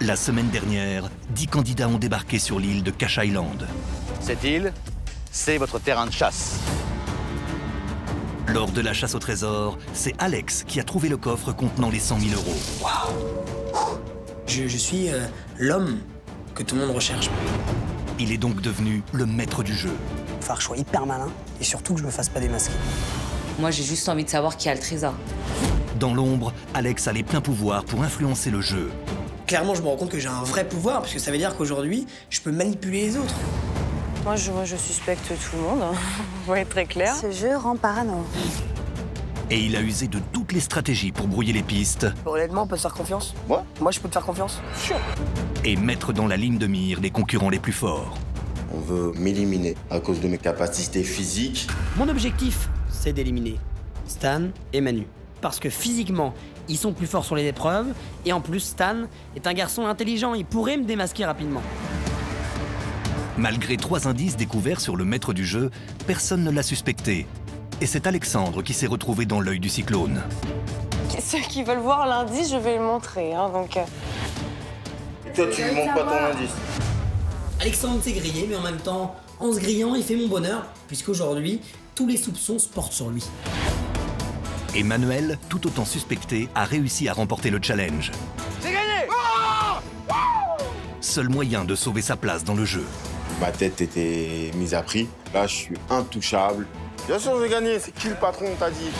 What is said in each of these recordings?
La semaine dernière, 10 candidats ont débarqué sur l'île de Cache Island. Cette île, c'est votre terrain de chasse. Lors de la chasse au trésor, c'est Alex qui a trouvé le coffre contenant les 100 000 euros. Waouh! Je suis l'homme que tout le monde recherche. Il est donc devenu le maître du jeu. Il va falloir que je sois hyper malin et surtout que je me fasse pas démasquer. Moi, j'ai juste envie de savoir qui a le trésor. Dans l'ombre, Alex a les pleins pouvoirs pour influencer le jeu. Clairement, je me rends compte que j'ai un vrai pouvoir, parce que ça veut dire qu'aujourd'hui, je peux manipuler les autres. Moi, je suspecte tout le monde, on va être très clair. Ce jeu rend parano. Et il a usé de toutes les stratégies pour brouiller les pistes Honnêtement, on peut se faire confiance. Moi Moi, je peux te faire confiance. Sûr. et mettre dans la ligne de mire les concurrents les plus forts. On veut m'éliminer à cause de mes capacités physiques. Mon objectif, c'est d'éliminer Stan et Manu. Parce que physiquement, ils sont plus forts sur les épreuves, et en plus, Stan est un garçon intelligent, il pourrait me démasquer rapidement. Malgré 3 indices découverts sur le maître du jeu, personne ne l'a suspecté. Et c'est Alexandre qui s'est retrouvé dans l'œil du cyclone. Ceux qui veulent voir l'indice, je vais le montrer. Donc, Toi, tu lui montres pas ton indice. Alexandre s'est grillé, mais en même temps, en se grillant, il fait mon bonheur, puisqu'aujourd'hui, tous les soupçons se portent sur lui. Emmanuel, tout autant suspecté, a réussi à remporter le challenge. C'est gagné! Seul moyen de sauver sa place dans le jeu. Ma tête était mise à prix. Là, je suis intouchable. Bien sûr, j'ai gagné. C'est qui le patron, t'as dit?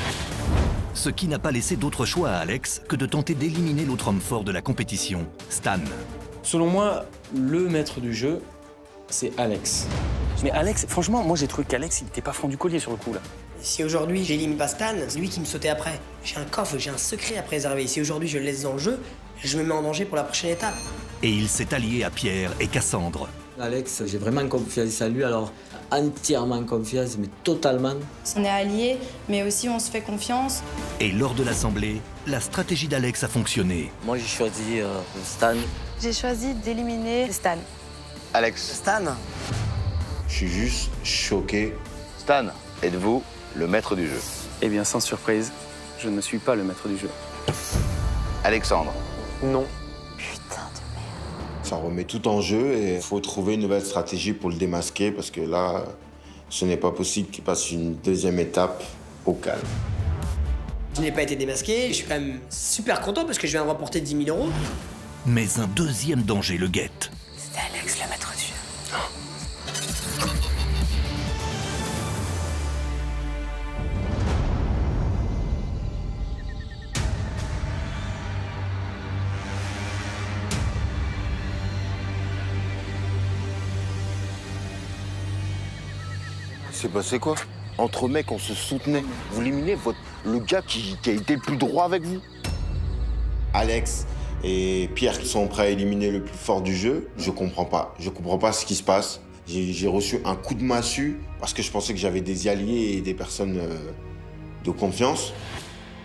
Ce qui n'a pas laissé d'autre choix à Alex que de tenter d'éliminer l'autre homme fort de la compétition, Stan. Selon moi, le maître du jeu, c'est Alex. Mais Alex, franchement, moi j'ai trouvé qu'Alex, il était pas franc du collier sur le coup là. Si aujourd'hui j'élimine pas Stan, c'est lui qui me sautait après. J'ai un coffre, j'ai un secret à préserver. Si aujourd'hui je le laisse dans le jeu, je me mets en danger pour la prochaine étape. Et il s'est allié à Pierre et Cassandre. Alex, j'ai vraiment confiance en lui, alors entièrement confiance, mais totalement. On est alliés, mais aussi on se fait confiance. Et lors de l'assemblée, la stratégie d'Alex a fonctionné. Moi, j'ai choisi Stan. J'ai choisi d'éliminer Stan. Alex. Stan, Je suis juste choqué. Stan, êtes-vous le maître du jeu? Eh bien, sans surprise, je ne suis pas le maître du jeu. Alexandre. Non. Ça remet tout en jeu et il faut trouver une nouvelle stratégie pour le démasquer parce que là, ce n'est pas possible qu'il passe une deuxième étape au calme. je n'ai pas été démasqué, je suis quand même super content parce que je viens de remporter 10 000 euros. Mais un deuxième danger le guette. C'est Alex, le maître du jeu. C'est passé quoi? Entre mecs, on se soutenait. Vous éliminez le gars qui a été le plus droit avec vous. Alex et Pierre qui sont prêts à éliminer le plus fort du jeu, je comprends pas. Je comprends pas ce qui se passe. J'ai reçu un coup de massue parce que je pensais que j'avais des alliés et des personnes de confiance.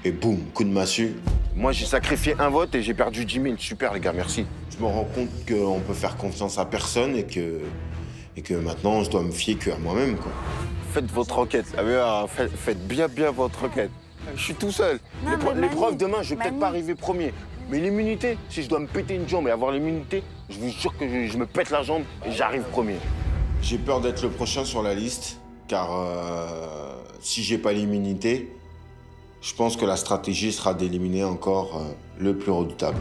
Et boum, coup de massue. Moi, j'ai sacrifié un vote et j'ai perdu 10 000. Super, les gars, merci. Je me rends compte qu'on peut faire confiance à personne et que maintenant, je dois me fier qu'à moi-même, quoi. Faites votre enquête. Faites bien votre enquête. Je suis tout seul. L'épreuve demain, je vais peut-être pas arriver premier. Mais l'immunité, si je dois me péter une jambe et avoir l'immunité, je vous jure que je me pète la jambe et j'arrive premier. J'ai peur d'être le prochain sur la liste, car si j'ai pas l'immunité, je pense que la stratégie sera d'éliminer encore le plus redoutable.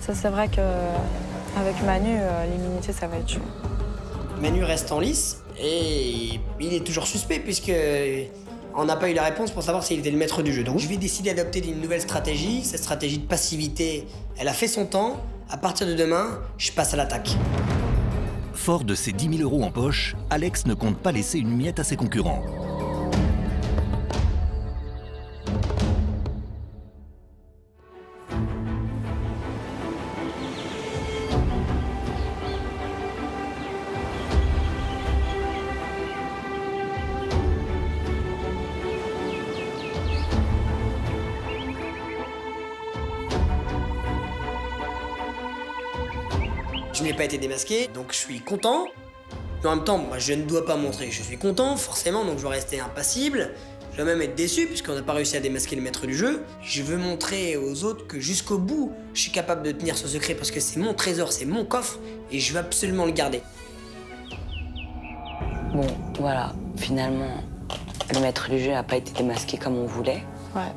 ça c'est vrai qu'avec Manu, l'immunité, ça va être chaud. Manu reste en lice et il est toujours suspect puisque on n'a pas eu la réponse pour savoir s'il était le maître du jeu. Donc je vais décider d'adopter une nouvelle stratégie. Cette stratégie de passivité, elle a fait son temps. À partir de demain, je passe à l'attaque. Fort de ses 10 000 euros en poche, Alex ne compte pas laisser une miette à ses concurrents. Je n'ai pas été démasqué, donc je suis content. Mais en même temps, moi, je ne dois pas montrer que je suis content, forcément, donc je dois rester impassible. Je vais même être déçu puisqu'on n'a pas réussi à démasquer le maître du jeu. Je veux montrer aux autres que jusqu'au bout, je suis capable de tenir ce secret parce que c'est mon trésor, c'est mon coffre et je veux absolument le garder. Bon, voilà, finalement, le maître du jeu n'a pas été démasqué comme on voulait. Ouais.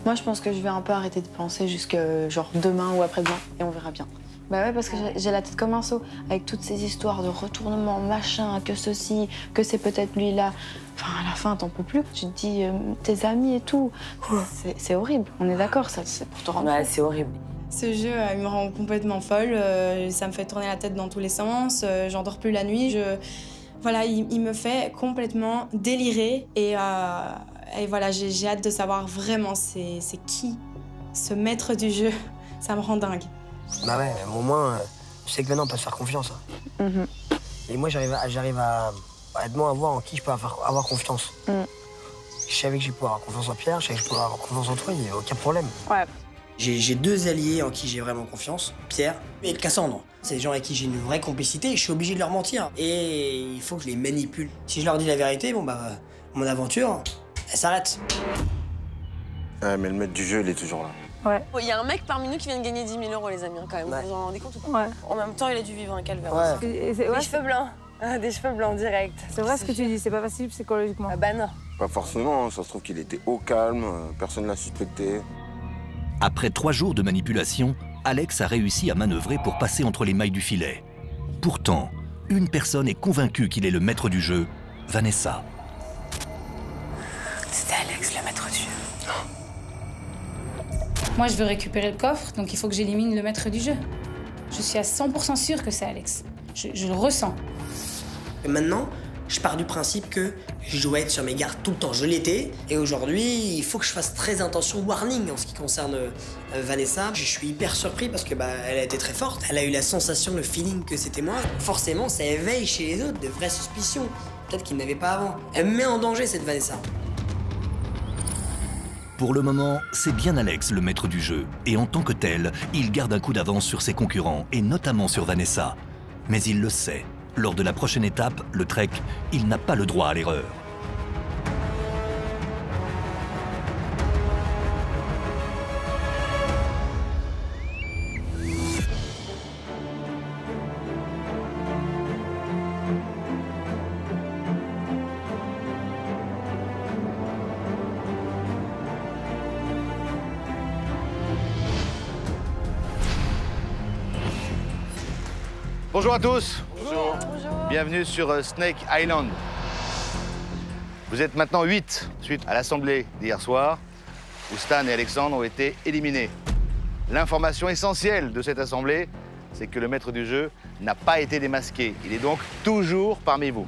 Moi, je pense que je vais un peu arrêter de penser jusqu'à genre demain ou après-demain et on verra bien. Bah ouais, parce que j'ai la tête comme un seau, avec toutes ces histoires de retournement, machin, que ceci, que c'est peut-être lui là. Enfin, à la fin, t'en peux plus. Tu te dis, tes amis et tout. C'est horrible, on est d'accord, ça, c'est pour te rendre Ouais, fou. c'est horrible. Ce jeu, il me rend complètement folle. Ça me fait tourner la tête dans tous les sens. J'en dors plus la nuit. Voilà, il me fait complètement délirer. Et voilà, j'ai hâte de savoir vraiment c'est qui ce maître du jeu. Ça me rend dingue. Bah ouais, au moins, je sais que maintenant on peut se faire confiance. Hein. Et moi, j'arrive à voir en qui je peux avoir confiance. Je savais que je pouvais avoir confiance en Pierre, je savais que je pouvais avoir confiance en toi, il n'y avait aucun problème. Ouais. J'ai deux alliés en qui j'ai vraiment confiance, Pierre et Cassandre. C'est des gens avec qui j'ai une vraie complicité et je suis obligé de leur mentir. Et il faut que je les manipule. Si je leur dis la vérité, bon bah, mon aventure, elle s'arrête. Ouais, mais le maître du jeu, il est toujours là. Ouais. Il y a un mec parmi nous qui vient de gagner 10 000 € les amis, quand même. Ouais. Vous vous en rendez compte ou pas? Ouais. En même temps, il a dû vivre un calvaire. Ouais. Des cheveux blancs. Des cheveux blancs direct. C'est vrai ce que tu dis, c'est pas facile psychologiquement. Ah bah non. Pas forcément, ça se trouve qu'il était au calme, personne ne l'a suspecté. Après 3 jours de manipulation, Alex a réussi à manœuvrer pour passer entre les mailles du filet. Pourtant, une personne est convaincue qu'il est le maître du jeu, Vanessa. C'était Alex, le maître du jeu. Moi, je veux récupérer le coffre, donc il faut que j'élimine le maître du jeu. Je suis à 100% sûre que c'est Alex. Je le ressens. Et maintenant, je pars du principe que je dois être sur mes gardes tout le temps. Je l'étais. Et aujourd'hui, il faut que je fasse très attention. Warning en ce qui concerne Vanessa. Je suis hyper surpris parce que elle a été très forte. Elle a eu la sensation, le feeling que c'était moi. Forcément, ça éveille chez les autres de vraies suspicions. Peut-être qu'ils n'avaient pas avant. Elle me met en danger, cette Vanessa. Pour le moment, c'est bien Alex le maître du jeu. Et en tant que tel, il garde un coup d'avance sur ses concurrents, et notamment sur Vanessa. Mais il le sait. Lors de la prochaine étape, le trek, il n'a pas le droit à l'erreur. Bonjour à tous. Bonjour. Bienvenue sur Snake Island. Vous êtes maintenant 8 suite à l'assemblée d'hier soir où Stan et Alexandre ont été éliminés. L'information essentielle de cette assemblée, c'est que le maître du jeu n'a pas été démasqué. Il est donc toujours parmi vous.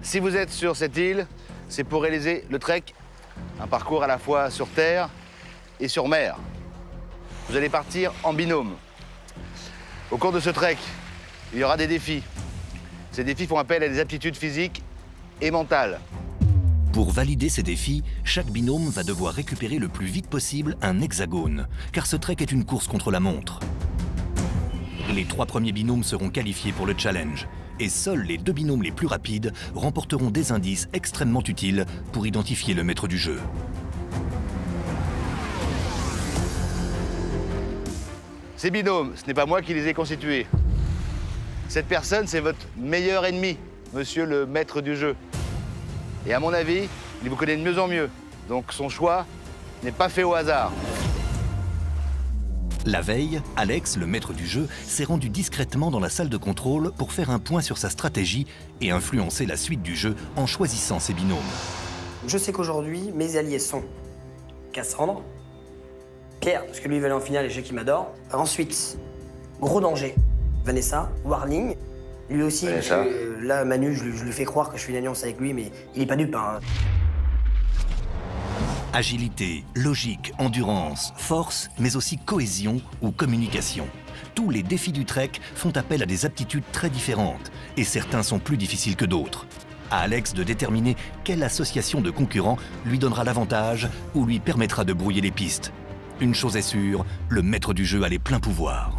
Si vous êtes sur cette île, c'est pour réaliser le trek, un parcours à la fois sur terre et sur mer. Vous allez partir en binôme. Au cours de ce trek, il y aura des défis. Ces défis font appel à des aptitudes physiques et mentales. Pour valider ces défis, chaque binôme va devoir récupérer le plus vite possible un hexagone, car ce trek est une course contre la montre. Les 3 premiers binômes seront qualifiés pour le challenge, et seuls les 2 binômes les plus rapides remporteront des indices extrêmement utiles pour identifier le maître du jeu. Ces binômes, ce n'est pas moi qui les ai constitués. Cette personne, c'est votre meilleur ennemi, monsieur le maître du jeu. Et à mon avis, il vous connaît de mieux en mieux. Donc son choix n'est pas fait au hasard. La veille, Alex, le maître du jeu, s'est rendu discrètement dans la salle de contrôle pour faire un point sur sa stratégie et influencer la suite du jeu en choisissant ses binômes. Je sais qu'aujourd'hui, mes alliés sont Cassandre, Pierre, parce que lui, il va aller en finale et je sais qu'il m'adore. Ensuite, gros danger, Vanessa, Warning. Lui aussi, là, Manu, je lui fais croire que je fais une alliance avec lui, mais il est pas dupe, hein. Agilité, logique, endurance, force, mais aussi cohésion ou communication. Tous les défis du trek font appel à des aptitudes très différentes, et certains sont plus difficiles que d'autres. À Alex de déterminer quelle association de concurrents lui donnera l'avantage ou lui permettra de brouiller les pistes. Une chose est sûre, le maître du jeu a les pleins pouvoirs.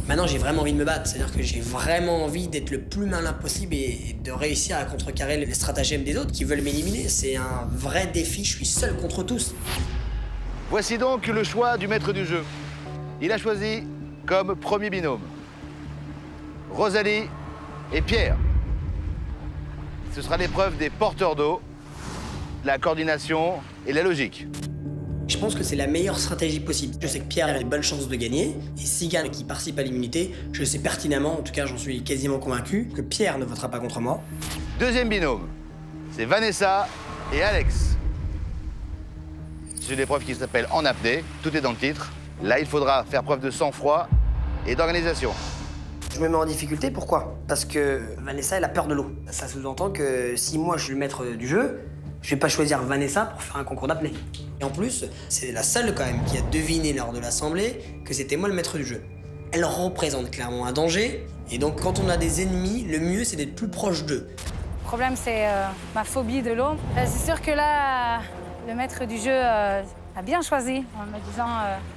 Maintenant, j'ai vraiment envie de me battre. C'est-à-dire que j'ai vraiment envie d'être le plus malin possible et de réussir à contrecarrer les stratagèmes des autres qui veulent m'éliminer. C'est un vrai défi, je suis seul contre tous. Voici donc le choix du maître du jeu. Il a choisi comme premier binôme Rosalie et Pierre. Ce sera l'épreuve des porteurs d'eau, la coordination et la logique. Je pense que c'est la meilleure stratégie possible. Je sais que Pierre a des bonnes chances de gagner. Et s'il gagne et qu'il participe à l'immunité, je sais pertinemment, en tout cas j'en suis quasiment convaincu, que Pierre ne votera pas contre moi. Deuxième binôme, c'est Vanessa et Alex. C'est une épreuve qui s'appelle en apnée, tout est dans le titre. Là, il faudra faire preuve de sang-froid et d'organisation. Je me mets en difficulté, pourquoi? Parce que Vanessa, elle a peur de l'eau. Ça sous-entend que si moi je suis le maître du jeu, je vais pas choisir Vanessa pour faire un concours d'apnée. Et en plus, c'est la seule quand même qui a deviné lors de l'assemblée que c'était moi le maître du jeu. Elle représente clairement un danger, et donc quand on a des ennemis, le mieux c'est d'être plus proche d'eux. Le problème, c'est ma phobie de l'eau. C'est sûr que là, le maître du jeu a bien choisi en me disant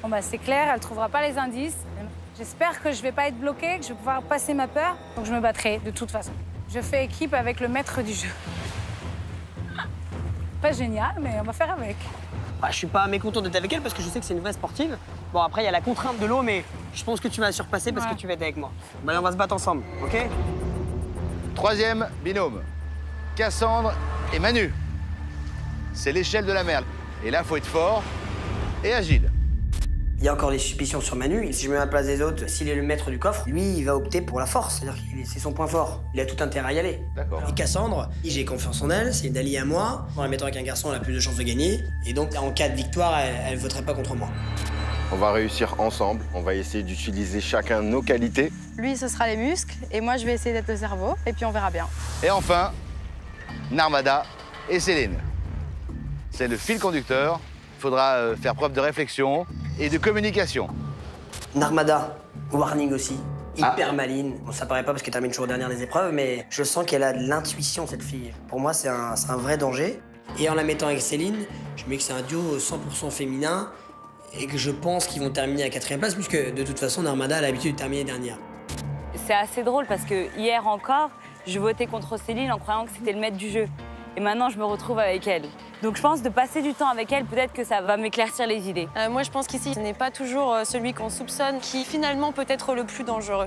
bon bah c'est clair, elle trouvera pas les indices. J'espère que je vais pas être bloquée, que je vais pouvoir passer ma peur, donc je me battrai de toute façon. Je fais équipe avec le maître du jeu. Pas génial, mais on va faire avec. Bah, je suis pas mécontent d'être avec elle parce que je sais que c'est une vraie sportive. Bon, après, il y a la contrainte de l'eau, mais je pense que tu vas surpasser parce que tu vas être avec moi. Bah, on va se battre ensemble, ok? Troisième binôme, Cassandre et Manu. C'est l'échelle de la mer. Et là, faut être fort et agile. Il y a encore des suspicions sur Manu. Si je mets à la place des autres, s'il est le maître du coffre, lui, il va opter pour la force. C'est-à-dire que c'est son point fort. Il a tout intérêt à y aller. D'accord. Et Cassandre, j'ai confiance en elle, c'est une alliée à moi. En la mettant avec un garçon, elle a plus de chances de gagner. Et donc, en cas de victoire, elle ne voterait pas contre moi. On va réussir ensemble. On va essayer d'utiliser chacun nos qualités. Lui, ce sera les muscles, et moi, je vais essayer d'être le cerveau, et puis on verra bien. Et enfin, Narmada et Céline. C'est le fil conducteur. Il faudra faire preuve de réflexion et de communication. Narmada, warning aussi. Hyper maline. Bon, ça paraît pas parce qu'elle termine toujours dernière des épreuves, mais je sens qu'elle a de l'intuition, cette fille. Pour moi, c'est un vrai danger. Et en la mettant avec Céline, je mets que c'est un duo 100% féminin et que je pense qu'ils vont terminer à 4e place, puisque de toute façon, Narmada a l'habitude de terminer dernière. C'est assez drôle parce que hier encore, je votais contre Céline en croyant que c'était le maître du jeu. Et maintenant, je me retrouve avec elle. Donc je pense de passer du temps avec elle, peut-être que ça va m'éclaircir les idées. Moi, je pense qu'ici, ce n'est pas toujours celui qu'on soupçonne qui, finalement, peut être le plus dangereux.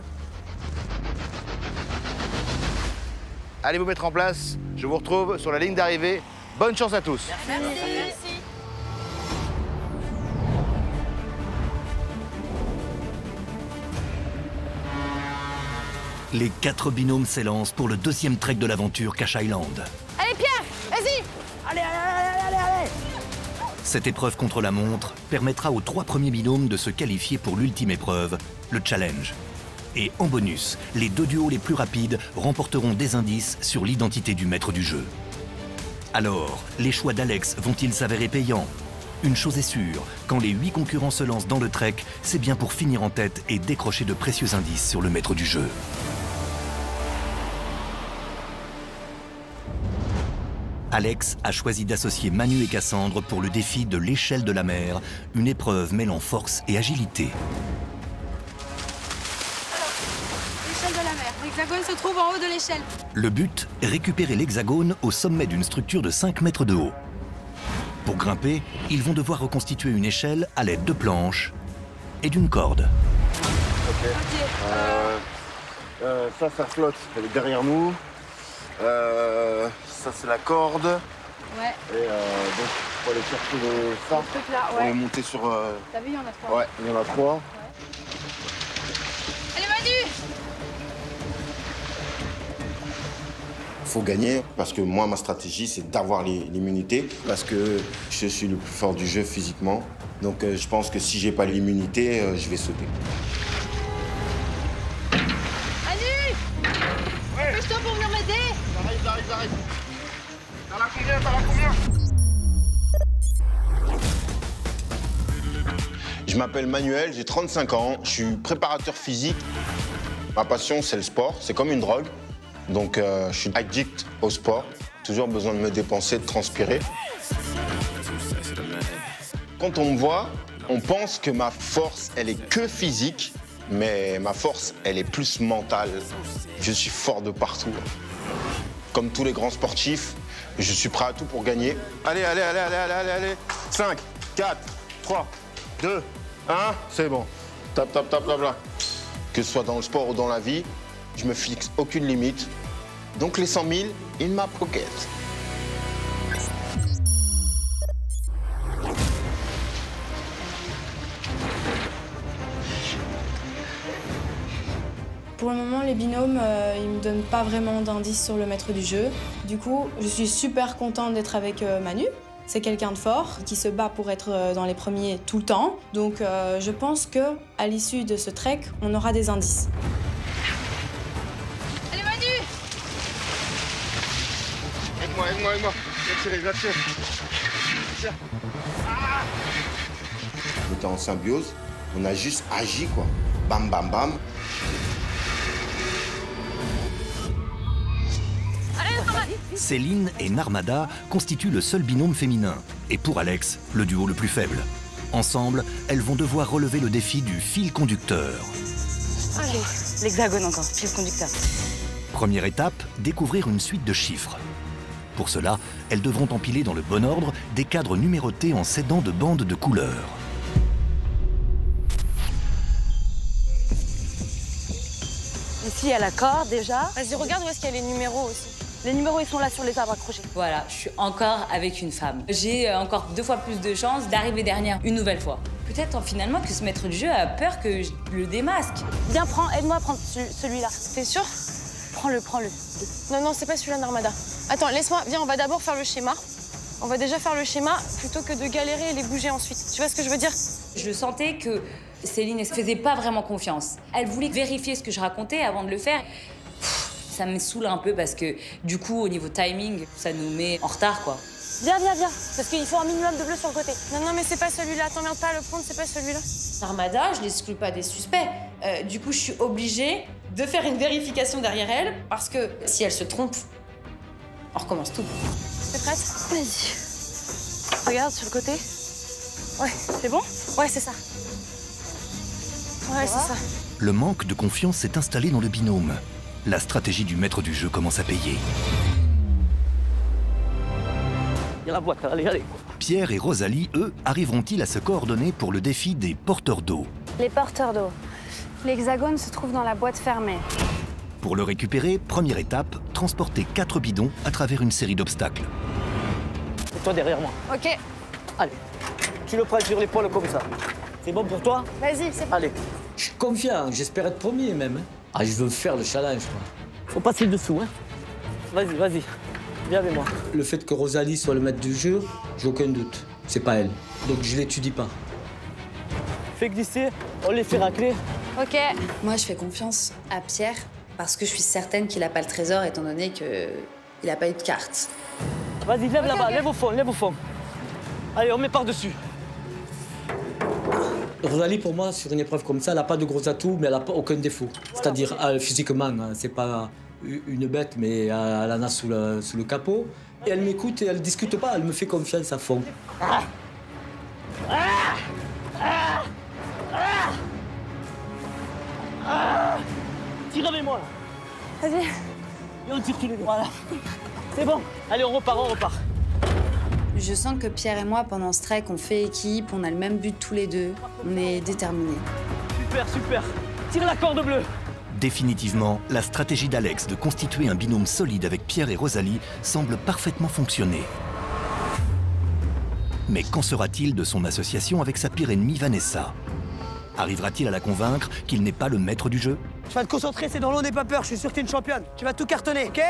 Allez vous mettre en place. Je vous retrouve sur la ligne d'arrivée. Bonne chance à tous. Merci. Merci. Les 4 binômes s'élancent pour le deuxième trek de l'aventure Cache Island. Allez, Pierre, vas-y. Allez. Cette épreuve contre la montre permettra aux 3 premiers binômes de se qualifier pour l'ultime épreuve, le challenge. Et en bonus, les 2 duos les plus rapides remporteront des indices sur l'identité du maître du jeu. Alors, les choix d'Alex vont-ils s'avérer payants? Une chose est sûre, quand les 8 concurrents se lancent dans le trek, c'est bien pour finir en tête et décrocher de précieux indices sur le maître du jeu. Alex a choisi d'associer Manu et Cassandre pour le défi de l'échelle de la mer, une épreuve mêlant force et agilité. L'échelle de la mer. L'hexagone se trouve en haut de l'échelle. Le but, récupérer l'hexagone au sommet d'une structure de 5 mètres de haut. Pour grimper, ils vont devoir reconstituer une échelle à l'aide de planches et d'une corde. Ok. Ça flotte. Elle est derrière nous. Ça, c'est la corde. Ouais. Et donc, il faut aller chercher ça. Ce truc-là, On ouais. est monté sur... T'as vu, il y en a 3. Ouais, il y en a 3. Ouais. Allez, Manu! Faut gagner parce que moi, ma stratégie, c'est d'avoir l'immunité parce que je suis le plus fort du jeu physiquement. Donc, je pense que si j'ai pas l'immunité, je vais sauter. Manu! Ouais. Dépêche-toi pour venir m'aider! J'arrive. T'en as combien? Je m'appelle Manuel, j'ai 35 ans, je suis préparateur physique. Ma passion, c'est le sport, c'est comme une drogue. Donc, je suis addict au sport. Toujours besoin de me dépenser, de transpirer. Quand on me voit, on pense que ma force, elle est que physique. mais ma force, elle est plus mentale. Je suis fort de partout. Comme tous les grands sportifs, je suis prêt à tout pour gagner. Allez, allez, allez, allez, allez, allez, allez. 5, 4, 3, 2, 1, c'est bon. Tap, tap, tap, tap, là. Que ce soit dans le sport ou dans la vie, je me fixe aucune limite. Donc les 100 000, in ma pocket. Pour le moment, les binômes, ils me donnent pas vraiment d'indices sur le maître du jeu. Du coup, je suis super contente d'être avec Manu. C'est quelqu'un de fort, qui se bat pour être dans les premiers tout le temps. Donc je pense qu'à l'issue de ce trek, on aura des indices. Allez Manu! Aide-moi, aide-moi, aide-moi. Viens tirer. Tire. On était en symbiose, on a juste agi, quoi. Bam, bam, bam. Céline et Narmada constituent le seul binôme féminin. Et pour Alex, le duo le plus faible. Ensemble, elles vont devoir relever le défi du fil conducteur. Allez, l'hexagone encore, fil conducteur. Première étape, découvrir une suite de chiffres. Pour cela, elles devront empiler dans le bon ordre des cadres numérotés en s'aidant de bandes de couleurs. Ici, il y a l'accord déjà. Vas-y, regarde où est-ce qu'il y a les numéros aussi. Les numéros, ils sont là sur les arbres accrochés. Voilà, je suis encore avec une femme. J'ai encore 2 fois plus de chances d'arriver dernière une nouvelle fois. Peut-être finalement que ce maître du jeu a peur que je le démasque. Viens, aide-moi à prendre celui-là. T'es sûr? Prends-le. Non, non, c'est pas celui-là, Narmada. Attends, laisse-moi. Viens, on va d'abord faire le schéma. On va déjà faire le schéma plutôt que de galérer et les bouger ensuite. Tu vois ce que je veux dire? Je sentais que Céline ne faisait pas vraiment confiance. Elle voulait vérifier ce que je racontais avant de le faire. Ça me saoule un peu parce que du coup, au niveau timing, ça nous met en retard, quoi. Viens. Parce qu'il faut un minimum de bleu sur le côté. Non, mais c'est pas celui-là. T'emmerdes pas à le prendre, c'est pas celui-là. Narmada, je l'exclus pas des suspects. Du coup, je suis obligée de faire une vérification derrière elle parce que si elle se trompe, on recommence tout. T'es prête? Vas-y. Regarde sur le côté. Ouais, c'est bon? Ouais, c'est ça. Ouais, c'est ça. Le manque de confiance s'est installé dans le binôme. La stratégie du maître du jeu commence à payer. Il y a la boîte, allez. Pierre et Rosalie, eux, arriveront-ils à se coordonner pour le défi des porteurs d'eau? Les porteurs d'eau. L'hexagone se trouve dans la boîte fermée. Pour le récupérer, première étape, transporter 4 bidons à travers une série d'obstacles. Et toi derrière moi. Ok. Allez, tu le prends sur l'épaule comme ça. C'est bon pour toi? Vas-y, c'est bon. Allez. Je suis confiant, j'espère être premier même. Ah, je veux faire le challenge, moi. Faut passer dessous, hein. Vas-y. Viens avec moi. Le fait que Rosalie soit le maître du jeu, j'ai aucun doute. C'est pas elle. Donc je l'étudie pas. Fais glisser, on les fait racler. Ok. Moi, je fais confiance à Pierre parce que je suis certaine qu'il n'a pas le trésor étant donné qu'il n'a pas eu de carte. Vas-y, lève là-bas, lève au fond. Allez, on met par-dessus. Rosalie, pour moi, sur une épreuve comme ça, elle n'a pas de gros atouts, mais elle n'a aucun défaut. C'est-à-dire, physiquement, c'est pas une bête, mais elle en a sous le capot. Et elle m'écoute et elle ne discute pas, elle me fait confiance à fond. Tire avec moi, là. Vas-y. Et on tire tous les deux. Voilà. C'est bon. Allez, on repart. Je sens que Pierre et moi, pendant ce trek, on fait équipe, on a le même but tous les deux. On est déterminés. Super. Tire la corde bleue. Définitivement, la stratégie d'Alex de constituer un binôme solide avec Pierre et Rosalie semble parfaitement fonctionner. Mais qu'en sera-t-il de son association avec sa pire ennemie Vanessa? Arrivera-t-il à la convaincre qu'il n'est pas le maître du jeu? Tu vas te concentrer, c'est dans l'eau, n'aie pas peur, je suis sûr que t'es une championne. Tu vas tout cartonner, ok?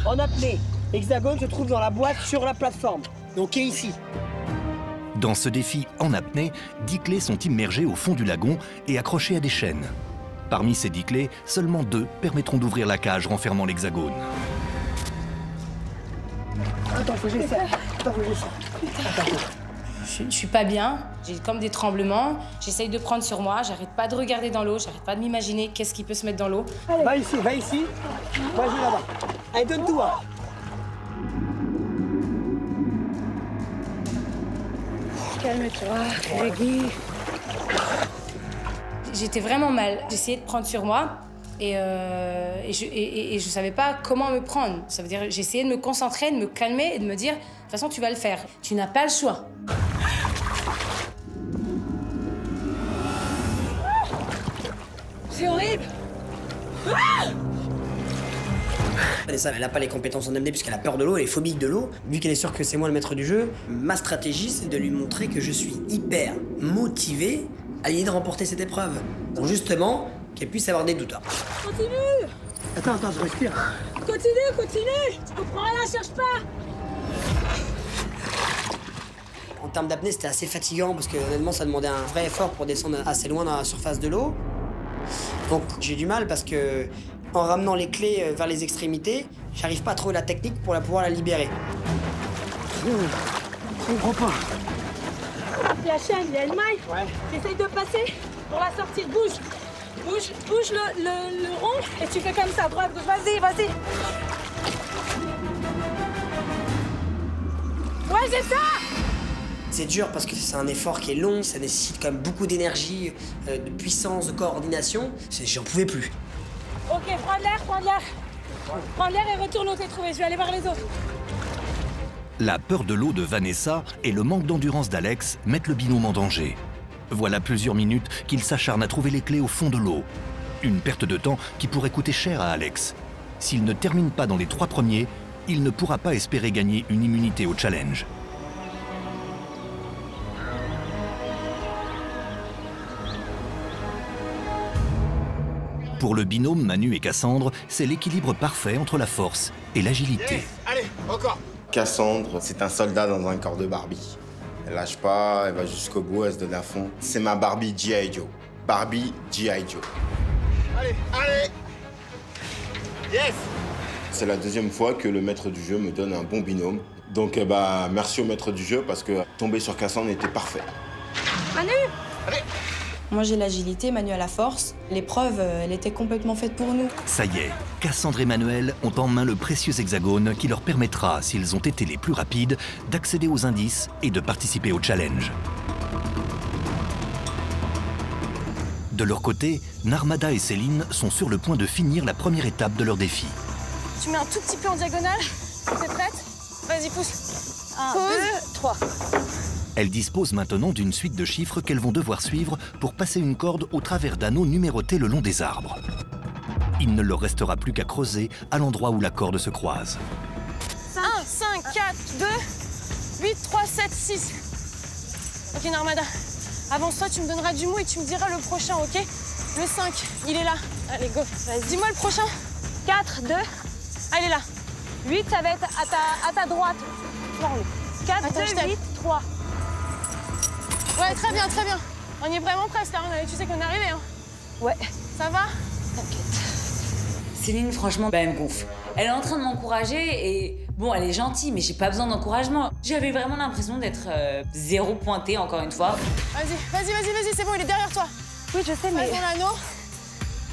En apnée, l'hexagone se trouve dans la boîte sur la plateforme, donc est ici. Dans ce défi en apnée, 10 clés sont immergées au fond du lagon et accrochées à des chaînes. Parmi ces 10 clés, seulement 2 permettront d'ouvrir la cage renfermant l'hexagone. Attends, faut que j'essaie. Je suis pas bien, j'ai comme des tremblements, j'essaye de prendre sur moi, j'arrête pas de regarder dans l'eau, j'arrête pas de m'imaginer qu'est-ce qui peut se mettre dans l'eau. Va ici. Moi, je vais là-bas. Allez, donne tout, hein. Calme-toi, Grégui. J'étais vraiment mal. J'essayais de prendre sur moi et je savais pas comment me prendre. Ça veut dire j'essayais de me concentrer, de me calmer et de me dire de toute façon tu vas le faire. Tu n'as pas le choix. C'est horrible. Vanessa, elle n'a pas les compétences en MD puisqu'elle a peur de l'eau, elle est phobique de l'eau. Vu qu'elle est sûre que c'est moi le maître du jeu, ma stratégie c'est de lui montrer que je suis hyper motivé à l'idée de remporter cette épreuve. Pour justement qu'elle puisse avoir des doutes. Continue. Attends, je respire. Continue. Tu comprends rien, cherche pas. En termes d'apnée, c'était assez fatigant parce que honnêtement, ça demandait un vrai effort pour descendre assez loin dans la surface de l'eau. Donc j'ai du mal parce que en ramenant les clés vers les extrémités, j'arrive pas à trouver la technique pour pouvoir la libérer. Je comprends pas. La chaîne, il y a une maille. Ouais. J'essaye de passer pour la sortir. Bouge le rond et tu fais comme ça, droite, gauche. Vas-y. Ouais, c'est ça. C'est dur parce que c'est un effort qui est long, ça nécessite quand même beaucoup d'énergie, de puissance, de coordination. J'en pouvais plus. Ok, prends l'air. Prends l'air et retourne où t'es trouvé. Je vais aller voir les autres. La peur de l'eau de Vanessa et le manque d'endurance d'Alex mettent le binôme en danger. Voilà plusieurs minutes qu'il s'acharne à trouver les clés au fond de l'eau. Une perte de temps qui pourrait coûter cher à Alex. S'il ne termine pas dans les 3 premiers, il ne pourra pas espérer gagner une immunité au challenge. Pour le binôme Manu et Cassandre, c'est l'équilibre parfait entre la force et l'agilité. Yes. Allez, encore. Cassandre, c'est un soldat dans un corps de Barbie. Elle lâche pas, elle va jusqu'au bout, elle se donne à fond. C'est ma Barbie G.I. Joe. Barbie G.I. Joe. Allez. Yes. C'est la deuxième fois que le maître du jeu me donne un bon binôme. Donc merci au maître du jeu parce que tomber sur Cassandre était parfait. Manu. Allez. Moi j'ai l'agilité, Manu a la force. L'épreuve, elle était complètement faite pour nous. Ça y est, Cassandre et Manuel ont en main le précieux hexagone qui leur permettra, s'ils ont été les plus rapides, d'accéder aux indices et de participer au challenge. De leur côté, Narmada et Céline sont sur le point de finir la première étape de leur défi. Tu mets un tout petit peu en diagonale. T'es prête? Vas-y, pousse. 1, 2, 3. Elles disposent maintenant d'une suite de chiffres qu'elles vont devoir suivre pour passer une corde au travers d'anneaux numérotés le long des arbres. Il ne leur restera plus qu'à creuser à l'endroit où la corde se croise. 1, 5, 4, 2, 8, 3, 7, 6. Ok, Narmada. Avance-toi, tu me donneras du mot et tu me diras le prochain, ok? Le 5, il est là. Allez, go. Dis-moi le prochain. 4, 2. Ah, il est là. 8, ça va être à ta droite. 4, Attends, 2, 8, 3. Ouais, très bien. On y est vraiment presque, là. Tu sais qu'on est arrivé, hein? Ouais. Ça va? T'inquiète. Céline, franchement, elle me gonfle. Elle est en train de m'encourager et... Bon, elle est gentille, mais j'ai pas besoin d'encouragement. J'avais vraiment l'impression d'être zéro pointée, encore une fois. Vas-y, c'est bon, il est derrière toi. Oui, je sais, mais... Ton anneau.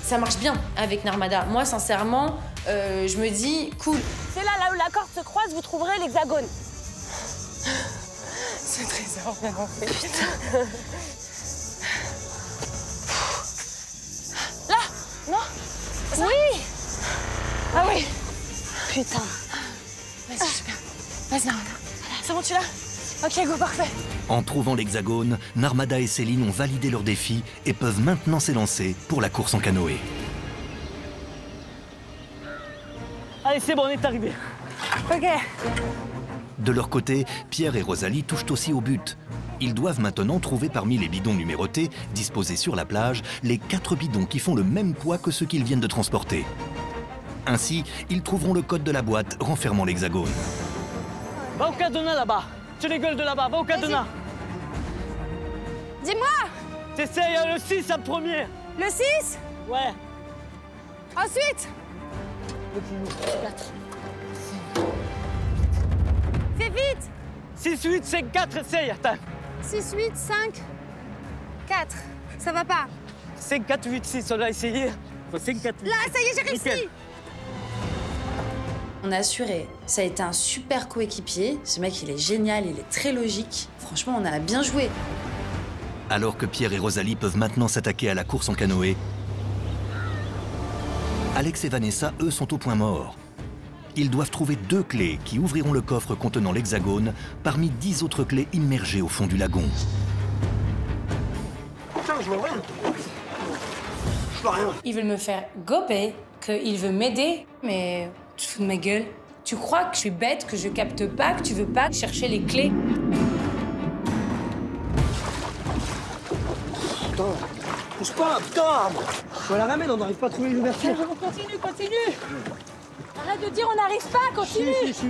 Ça marche bien avec Narmada. Moi, sincèrement, je me dis, cool. C'est là où la corde se croise, vous trouverez l'hexagone. Ce trésor, vraiment fait. Putain. Là. Non. Oui. Ah oui. Putain. Vas-y, super. Vas-y, Narmada. C'est bon, tu l'as? Ok, go, parfait. En trouvant l'hexagone, Narmada et Céline ont validé leur défi et peuvent maintenant s'élancer pour la course en canoë. Allez, c'est bon, on est arrivé. Ok. De leur côté, Pierre et Rosalie touchent aussi au but. Ils doivent maintenant trouver parmi les bidons numérotés, disposés sur la plage, les 4 bidons qui font le même poids que ceux qu'ils viennent de transporter. Ainsi, ils trouveront le code de la boîte renfermant l'hexagone. Va au cadenas là-bas. Tu les gueules de là-bas, va au cadenas. Dis-moi. T'essayes le 6 en premier. Le 6? Ouais. Ensuite. Le 4. Fais vite. 6, 8, 5, 4, essaye, attends. 6, 8, 5, 4. Ça va pas. 5, 4, 8, 6, on a essayé. 5, 4, 8. Là, ça y est, j'ai réussi. On a assuré. Ça a été un super coéquipier. Ce mec, il est génial, il est très logique. Franchement, on a bien joué. Alors que Pierre et Rosalie peuvent maintenant s'attaquer à la course en canoë, Alex et Vanessa, eux, sont au point mort. Ils doivent trouver 2 clés qui ouvriront le coffre contenant l'hexagone parmi 10 autres clés immergées au fond du lagon. Putain, je vois rien. Je vois rien. Ils veulent me faire gober, qu'ils veulent m'aider, mais tu te fous de ma gueule. Tu crois que je suis bête, que je capte pas, que tu veux pas chercher les clés? Putain, pousse pas, putain. Je vais la ramener, on n'arrive pas à trouver l'ouverture. Continue, continue. Arrête de dire on n'arrive pas, continue. Si.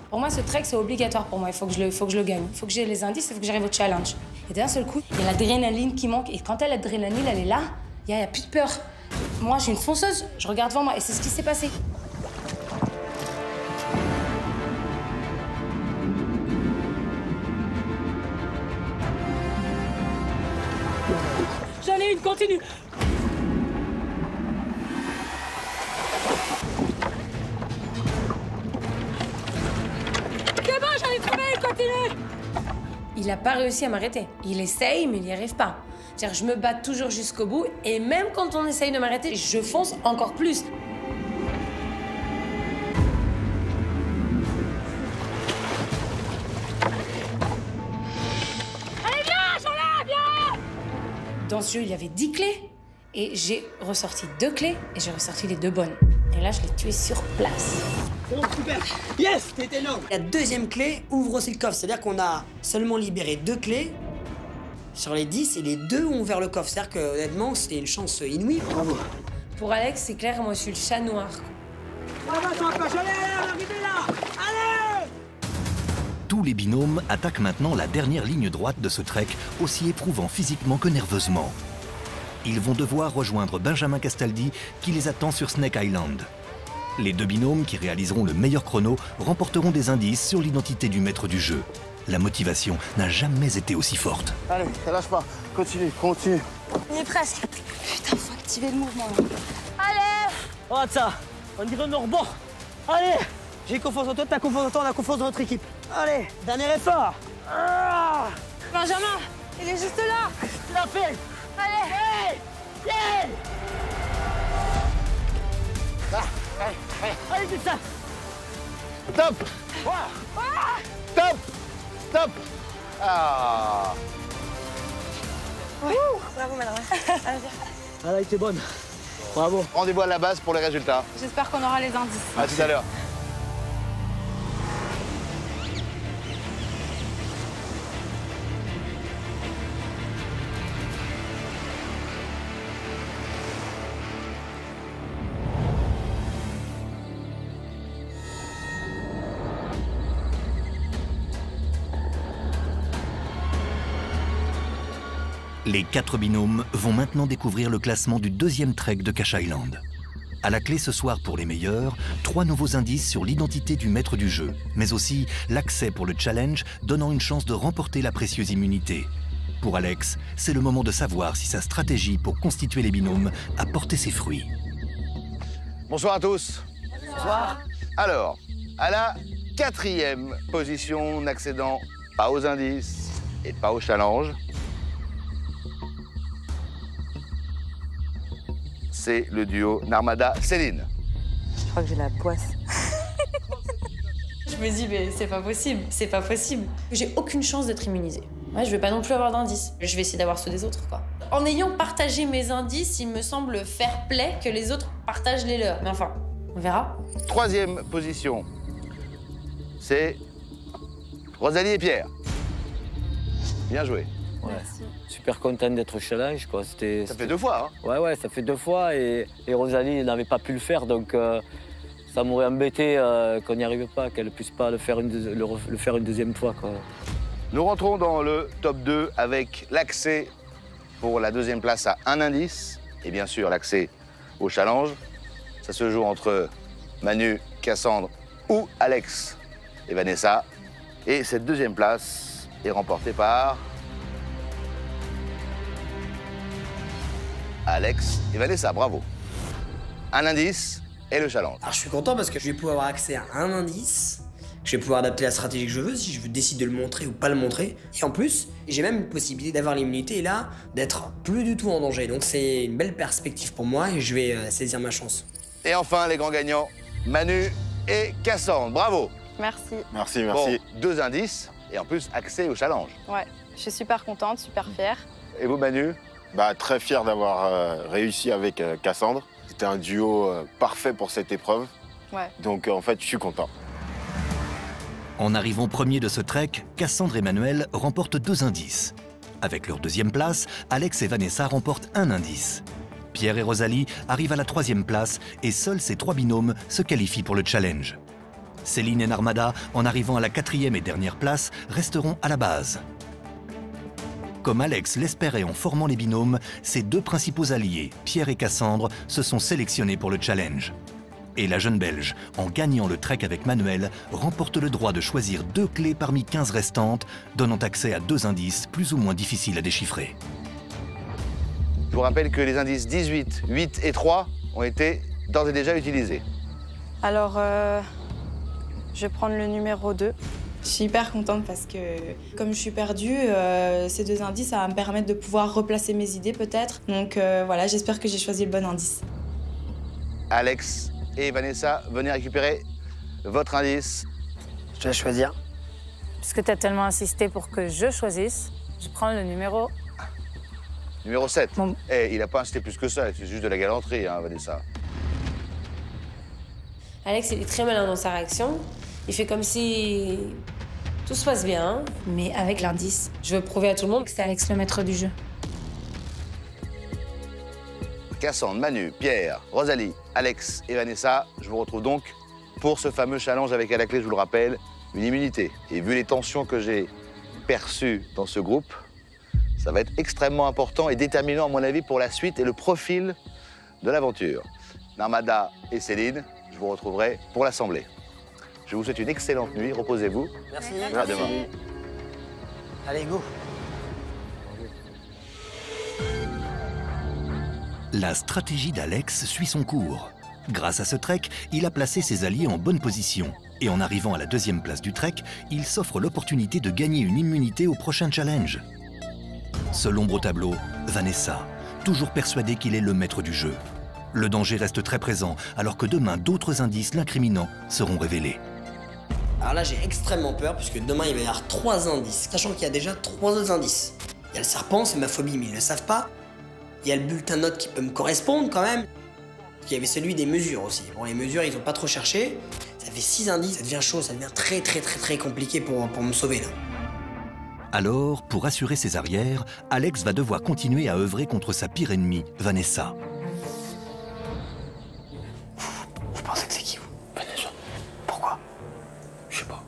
Pour moi, ce trek, c'est obligatoire pour moi. Il faut que je le gagne. Il faut que j'ai les indices, il faut que j'arrive au challenge. Et d'un seul coup, il y a l'adrénaline qui manque. Et quand l'adrénaline, elle est là, il n'y a plus de peur. Moi, je suis une fonceuse. Je regarde devant moi et c'est ce qui s'est passé. J'en ai une, continue. C'est bon, j'en ai trouvé une, continue. Il n'a pas réussi à m'arrêter. Il essaye, mais il n'y arrive pas. C'est-à-dire, je me bats toujours jusqu'au bout. Et même quand on essaye de m'arrêter, je fonce encore plus. Allez, viens, j'en ai, viens. Dans ce jeu, il y avait 10 clés. Et j'ai ressorti 2 clés et j'ai ressorti les 2 bonnes. Et là, je l'ai tué sur place. Bon, super. Yes, t'es énorme. La deuxième clé ouvre aussi le coffre. C'est-à-dire qu'on a seulement libéré 2 clés sur les 10 et les 2 ont ouvert le coffre. C'est-à-dire que honnêtement, c'était une chance inouïe. Bravo. Pour Alex, c'est clair, moi, je suis le chat noir. Bravo, allez, arrivez là. Allez. Tous les binômes attaquent maintenant la dernière ligne droite de ce trek, aussi éprouvant physiquement que nerveusement. Ils vont devoir rejoindre Benjamin Castaldi qui les attend sur Snake Island. Les 2 binômes qui réaliseront le meilleur chrono remporteront des indices sur l'identité du maître du jeu. La motivation n'a jamais été aussi forte. Allez, lâche pas. Continue. On y est presque. Putain, faut activer le mouvement là. Allez. Regarde ça, on dirait nos rebords. Allez. J'ai confiance en toi, t'as confiance en toi, on a confiance dans notre équipe. Allez, dernier effort. Benjamin, il est juste là. La fait. Allez. Allez, c'est ça. Stop. Stop. Ah. Ouais. Bravo, madame. Allez, viens. Ah là, il était bonne. Bravo. Rendez-vous à la base pour les résultats. J'espère qu'on aura les indices. À tout à l'heure. Les 4 binômes vont maintenant découvrir le classement du 2e trek de Cache Island. À la clé ce soir pour les meilleurs, 3 nouveaux indices sur l'identité du maître du jeu, mais aussi l'accès pour le challenge donnant une chance de remporter la précieuse immunité. Pour Alex, c'est le moment de savoir si sa stratégie pour constituer les binômes a porté ses fruits. Bonsoir à tous. Bonsoir. Alors, à la 4e position, n'accédant pas aux indices et pas au challenge, c'est le duo Narmada-Céline. Je crois que j'ai la poisse. Je me dis, mais c'est pas possible. J'ai aucune chance d'être immunisée. Ouais, je vais pas non plus avoir d'indices. Je vais essayer d'avoir ceux des autres, quoi. En ayant partagé mes indices, il me semble fair play que les autres partagent les leurs. Mais enfin, on verra. 3e position, c'est Rosalie et Pierre. Bien joué. Ouais. Super content d'être challenge, quoi. Ça fait 2 fois, hein? Ouais, ça fait 2 fois et Rosalie n'avait pas pu le faire, donc ça m'aurait embêté qu'on n'y arrive pas, qu'elle ne puisse pas le faire une 2e fois, quoi. Nous rentrons dans le top 2 avec l'accès pour la 2e place à un indice et bien sûr l'accès au challenge. Ça se joue entre Manu, Cassandre ou Alex et Vanessa. Et cette 2e place est remportée par Alex et Vanessa, bravo. Un indice et le challenge. Alors je suis content parce que je vais pouvoir avoir accès à un indice Je vais pouvoir adapter la stratégie que je veux, si je décide de le montrer ou pas le montrer. Et en plus, j'ai même une possibilité d'avoir l'immunité et là, d'être plus du tout en danger. Donc c'est une belle perspective pour moi et je vais saisir ma chance. Et enfin, les grands gagnants, Manu et Cassandre. Bravo. Merci. Merci. Bon, 2 indices et en plus accès au challenge. Ouais, je suis super contente, super fière. Et vous, Manu? Bah, très fier d'avoir réussi avec Cassandre. C'était un duo parfait pour cette épreuve. Ouais. Donc en fait, je suis content. En arrivant premier de ce trek, Cassandre et Manuel remportent 2 indices. Avec leur 2e place, Alex et Vanessa remportent 1 indice. Pierre et Rosalie arrivent à la 3e place et seuls ces 3 binômes se qualifient pour le challenge. Céline et Narmada, en arrivant à la 4e et dernière place, resteront à la base. Comme Alex l'espérait en formant les binômes, ses 2 principaux alliés, Pierre et Cassandre, se sont sélectionnés pour le challenge. Et la jeune Belge, en gagnant le trek avec Manuel, remporte le droit de choisir 2 clés parmi 15 restantes, donnant accès à 2 indices plus ou moins difficiles à déchiffrer. Je vous rappelle que les indices 18, 8 et 3 ont été d'ores et déjà utilisés. Alors, je vais prendre le numéro 2. Je suis hyper contente parce que, comme je suis perdue, ces 2 indices, ça va me permettre de pouvoir replacer mes idées peut-être. Donc voilà, j'espère que j'ai choisi le bon indice. Alex et Vanessa, venez récupérer votre indice. Je dois choisir. Puisque tu as tellement insisté pour que je choisisse, je prends le numéro... Numéro 7. Bon. Eh, il n'a pas insisté plus que ça, c'est juste de la galanterie, hein, Vanessa. Alex, il est très malin dans sa réaction. Il fait comme si tout se passe bien. Mais avec l'indice, Je veux prouver à tout le monde que c'est Alex le maître du jeu. Cassandre, Manu, Pierre, Rosalie, Alex et Vanessa, je vous retrouve donc pour ce fameux challenge avec à la clé, je vous le rappelle, une immunité. Et vu les tensions que j'ai perçues dans ce groupe, ça va être extrêmement important et déterminant, à mon avis, pour la suite et le profil de l'aventure. Narmada et Céline, je vous retrouverai pour l'Assemblée. Je vous souhaite une excellente nuit, reposez-vous. Merci. À demain. Allez, go. La stratégie d'Alex suit son cours. Grâce à ce trek, il a placé ses alliés en bonne position. Et en arrivant à la 2e place du trek, il s'offre l'opportunité de gagner une immunité au prochain challenge. Seul ombre au tableau, Vanessa, toujours persuadée qu'il est le maître du jeu. Le danger reste très présent, alors que demain, d'autres indices l'incriminant seront révélés. Alors là, j'ai extrêmement peur, puisque demain, il va y avoir 3 indices, sachant qu'il y a déjà 3 autres indices. Il y a le serpent, c'est ma phobie, mais ils ne le savent pas. Il y a le bulletin de notes qui peut me correspondre quand même. Il y avait celui des mesures aussi. Bon, les mesures, ils n'ont pas trop cherché. Ça fait 6 indices, ça devient chaud, ça devient très compliqué pour me sauver là. Alors, pour assurer ses arrières, Alex va devoir continuer à œuvrer contre sa pire ennemie, Vanessa. Vous pensez que c'est qui, vous? Vanessa. Pourquoi? Je sais pas.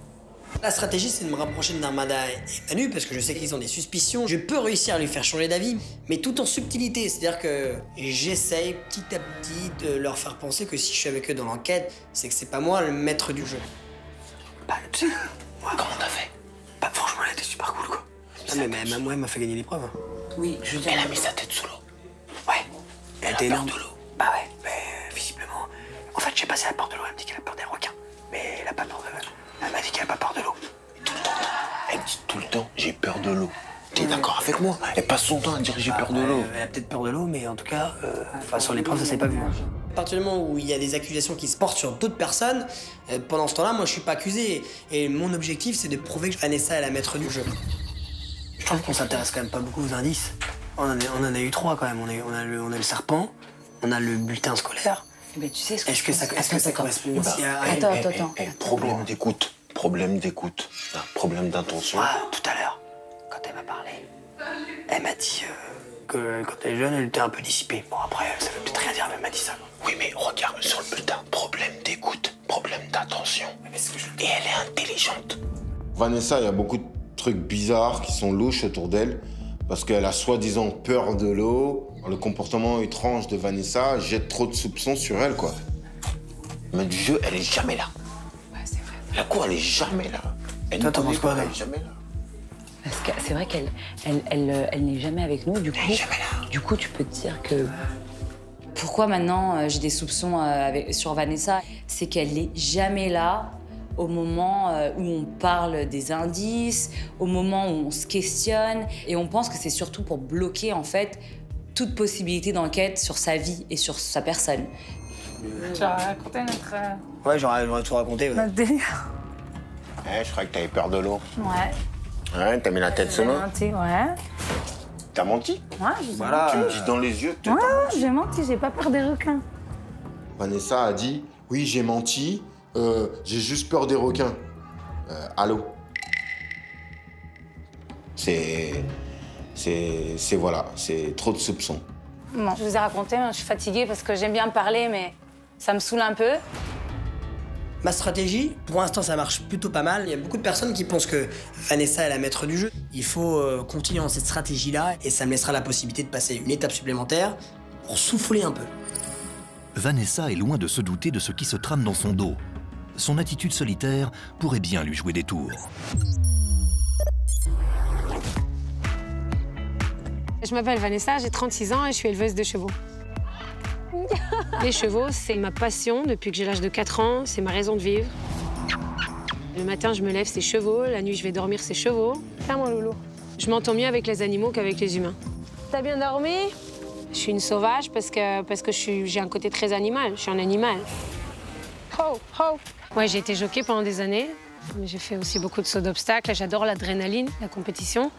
La stratégie, c'est de me rapprocher de Narmada et Manu, parce que je sais qu'ils ont des suspicions. Je peux réussir à lui faire changer d'avis, mais tout en subtilité. C'est-à-dire que j'essaye petit à petit de leur faire penser que si je suis avec eux dans l'enquête, c'est que c'est pas moi le maître du jeu. Bah, tu sais, comment t'as fait? Bah, franchement, elle était super cool, quoi. Ah, mais même moi, elle m'a fait gagner l'épreuve. Oui, je veux dire. Elle a mis sa tête sous l'eau. Ouais. Elle était énorme. De l'eau. Bah ouais, mais visiblement. En fait, j'ai passé la peur de l'eau. Elle me dit qu'elle a peur des requins. Mais elle a pas peur de. Elle m'a dit qu'elle a pas peur de l'eau. Tout le temps. Elle me dit tout le temps, j'ai peur de l'eau. T'es d'accord avec moi? Elle passe son temps à dire j'ai peur de l'eau. Elle a peut-être peur de l'eau, mais en tout cas, sur l'épreuve, ça s'est pas vu. À partir du moment où il y a des accusations qui se portent sur d'autres personnes, pendant ce temps-là, moi, je suis pas accusé. Et mon objectif, c'est de prouver que Vanessa est la maître du jeu. Je trouve qu'on s'intéresse quand même pas beaucoup aux indices. On en a eu 3 quand même. On a le serpent, on a le bulletin scolaire. Mais tu sais ce que Est-ce que ça correspond aussi à... Attends. Problème d'écoute. Problème d'écoute. Problème d'intention. Tout à l'heure, quand elle m'a parlé, elle m'a dit que quand elle est jeune, elle était un peu dissipée. Bon, après, ça veut peut-être rien dire, mais elle m'a dit ça. Oui, mais regarde sur le bulletin. Problème d'écoute. Problème d'intention. Et elle est intelligente. Vanessa, il y a beaucoup de trucs bizarres qui sont louches autour d'elle. Parce qu'elle a soi-disant peur de l'eau. Le comportement étrange de Vanessa jette trop de soupçons sur elle, quoi. Mais du jeu, elle est jamais là. Ouais, c'est vrai. La cour, elle est jamais là. Toi, t'en penses quoi, elle est jamais là. Parce que c'est vrai qu'elle n'est jamais avec nous. Du coup, tu peux te dire que... Pourquoi maintenant j'ai des soupçons sur Vanessa? C'est qu'elle n'est jamais là au moment où on parle des indices, au moment où on se questionne. Et on pense que c'est surtout pour bloquer, en fait, toute possibilité d'enquête sur sa vie et sur sa personne. Tu as raconté notre... Ouais, j'aurais tout raconté. Ouais. Notre délire. Ouais, je croyais que t'avais peur de l'eau. Ouais. Ouais, t'as mis la tête sous l'eau. J'ai menti, ouais. T'as menti? Ouais, j'ai Voilà, menti. dis dans les yeux. Ouais, j'ai menti, j'ai pas peur des requins. Vanessa a dit, oui, j'ai menti, j'ai juste peur des requins. Allô? Voilà, c'est trop de soupçons. Bon, je vous ai raconté, je suis fatiguée parce que j'aime bien parler, mais ça me saoule un peu. Ma stratégie, pour l'instant, ça marche plutôt pas mal. Il y a beaucoup de personnes qui pensent que Vanessa est la maître du jeu. Il faut continuer dans cette stratégie-là et ça me laissera la possibilité de passer une étape supplémentaire pour souffler un peu. Vanessa est loin de se douter de ce qui se trame dans son dos. Son attitude solitaire pourrait bien lui jouer des tours. Je m'appelle Vanessa, j'ai 36 ans et je suis éleveuse de chevaux. Les chevaux, c'est ma passion depuis que j'ai l'âge de 4 ans, c'est ma raison de vivre. Le matin, je me lève, c'est chevaux, la nuit, je vais dormir, c'est chevaux. Tiens, mon loulou. Je m'entends mieux avec les animaux qu'avec les humains. T'as bien dormi? Je suis une sauvage parce que j'ai un côté très animal, je suis un animal. Ho, ho. Ouais, j'ai été jockey pendant des années, mais j'ai fait aussi beaucoup de sauts d'obstacles. J'adore l'adrénaline, la compétition.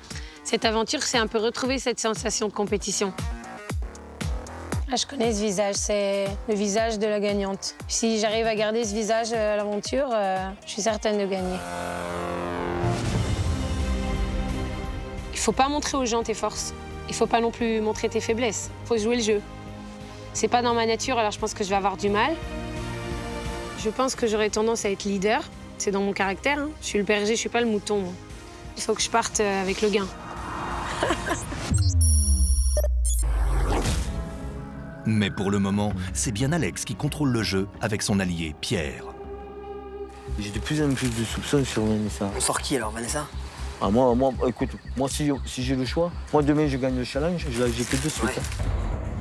Cette aventure, c'est un peu retrouver cette sensation de compétition. Ah, je connais ce visage, c'est le visage de la gagnante. Si j'arrive à garder ce visage à l'aventure, je suis certaine de gagner. Il faut pas montrer aux gens tes forces. Il faut pas non plus montrer tes faiblesses. Il faut jouer le jeu. C'est pas dans ma nature, alors je pense que je vais avoir du mal. Je pense que j'aurais tendance à être leader. C'est dans mon caractère. Hein. Je suis le berger, je suis pas le mouton. Moi. Il faut que je parte avec le gain. Mais pour le moment, c'est bien Alex qui contrôle le jeu avec son allié Pierre. J'ai de plus en plus de soupçons sur Vanessa. On sort qui alors, Vanessa? Ah, écoute, moi si j'ai le choix, moi demain je gagne le challenge, j'ai que 2 suites. Ouais.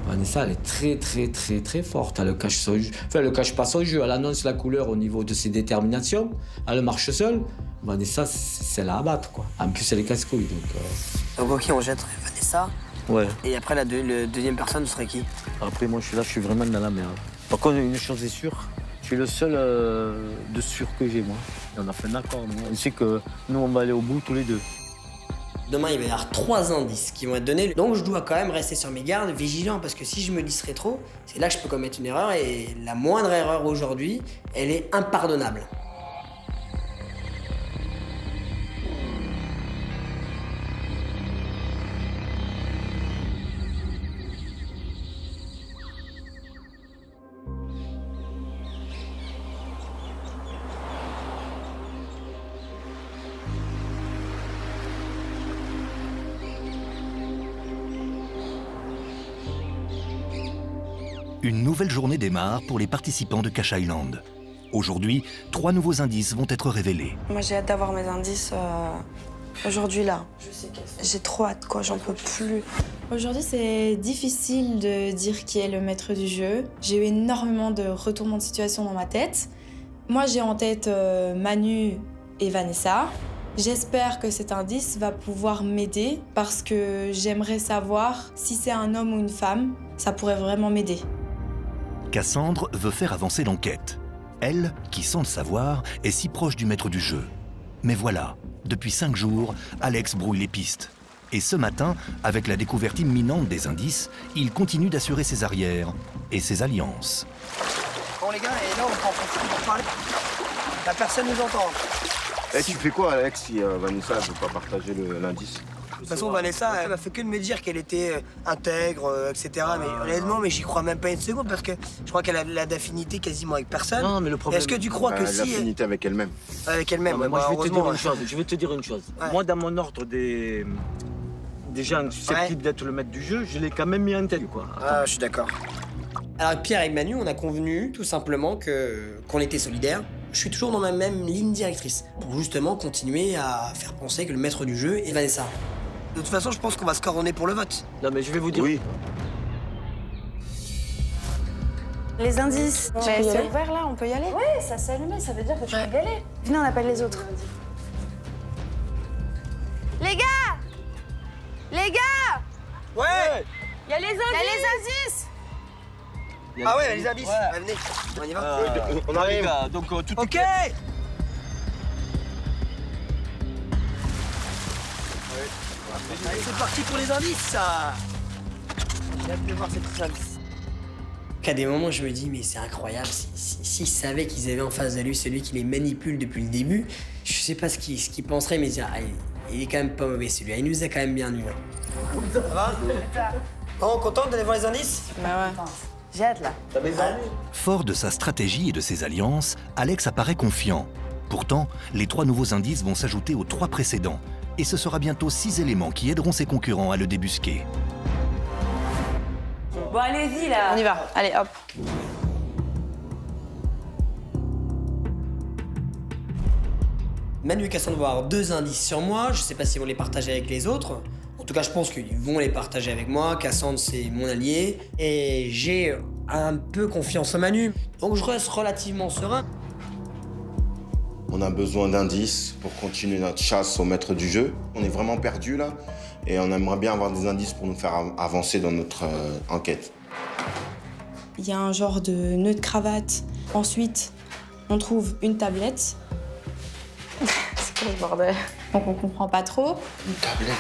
Vanessa, elle est très forte. Elle cache son jeu. Enfin, elle ne cache pas son jeu. Elle annonce la couleur au niveau de ses déterminations. Elle marche seule. Vanessa, c'est la à battre, quoi. En plus, elle est casse-couille, donc... Donc, ok, on jette Vanessa. Ouais. Et après, la deuxième personne, ce serait qui? Après, moi, je suis vraiment dans la merde. Par contre, une chose est sûre, je suis le seul de sûr que j'ai, moi. Et on a fait un accord, nous. On sait que nous, on va aller au bout tous les deux. Demain, il va y avoir 3 indices qui vont être donnés. Donc, je dois quand même rester sur mes gardes, vigilant, parce que si je me distrais trop, c'est là que je peux commettre une erreur. Et la moindre erreur aujourd'hui, elle est impardonnable. Une nouvelle journée démarre pour les participants de Cash Island. Aujourd'hui, 3 nouveaux indices vont être révélés. Moi, j'ai hâte d'avoir mes indices aujourd'hui, là. J'ai trop hâte, quoi, j'en peux plus. Aujourd'hui, c'est difficile de dire qui est le maître du jeu. J'ai eu énormément de retournements de situation dans ma tête. Moi, j'ai en tête Manu et Vanessa. J'espère que cet indice va pouvoir m'aider parce que j'aimerais savoir si c'est un homme ou une femme. Ça pourrait vraiment m'aider. Cassandre veut faire avancer l'enquête. Elle, qui sans le savoir, est si proche du maître du jeu. Mais voilà, depuis 5 jours, Alex brouille les pistes. Et ce matin, avec la découverte imminente des indices, il continue d'assurer ses arrières et ses alliances. Bon les gars, et là on peut parler. La personne nous entend. Eh, tu fais quoi, Alex, si Vanessa ne veut pas partager l'indice? De toute façon, Vanessa, elle m'a fait que de me dire qu'elle était intègre, etc. Mais honnêtement, j'y crois même pas une seconde parce que je crois qu'elle a d'affinité quasiment avec personne. Non, mais le problème... Est-ce que tu crois que si... L'affinité avec elle-même. Avec elle-même, moi, je vais te dire une chose. Ouais. Moi, dans mon ordre des gens susceptibles d'être le maître du jeu, je l'ai quand même mis en tête, quoi. Ah, je suis d'accord. Alors, Pierre et Manu, on a convenu tout simplement qu'on était solidaires. Je suis toujours dans ma même ligne directrice pour justement continuer à faire penser que le maître du jeu est Vanessa. De toute façon, je pense qu'on va se coordonner pour le vote. Non, mais je vais vous dire... Oui. Les indices. Mais c'est ouvert là, on peut y aller? Oui, ça s'est allumé, ça veut dire que tu peux y aller. Venez, on appelle les autres. Les gars! Les gars! Ouais! Il y a les indices! Ah ouais, les indices. Ouais. Venez, on y va. On arrive. Donc tout. Ok. C'est parti pour les indices, ça. J'ai hâte de voir ces petits indices. Qu'à des moments, je me dis, mais c'est incroyable. S'ils savaient qu'ils avaient en face de lui celui qui les manipule depuis le début, je sais pas ce qu'ils penseraient, mais il est quand même pas mauvais celui-là. Il nous a quand même bien eu. Ça va? Bon, contente d'aller voir les indices? Bah ouais. J'ai hâte là. Fort de sa stratégie et de ses alliances, Alex apparaît confiant. Pourtant, les 3 nouveaux indices vont s'ajouter aux 3 précédents. Et ce sera bientôt 6 éléments qui aideront ses concurrents à le débusquer. Bon, allez-y, là. On y va. Allez, hop. Manu et Cassandre vont avoir 2 indices sur moi. Je sais pas s'ils vont les partager avec les autres. En tout cas, je pense qu'ils vont les partager avec moi. Cassandre, c'est mon allié. Et j'ai un peu confiance en Manu. Donc je reste relativement serein. On a besoin d'indices pour continuer notre chasse au maître du jeu. On est vraiment perdu là et on aimerait bien avoir des indices pour nous faire avancer dans notre enquête. Il y a un genre de nœud de cravate. Ensuite, on trouve une tablette. C'est quoi ce bordel? Donc on comprend pas trop. Une tablette?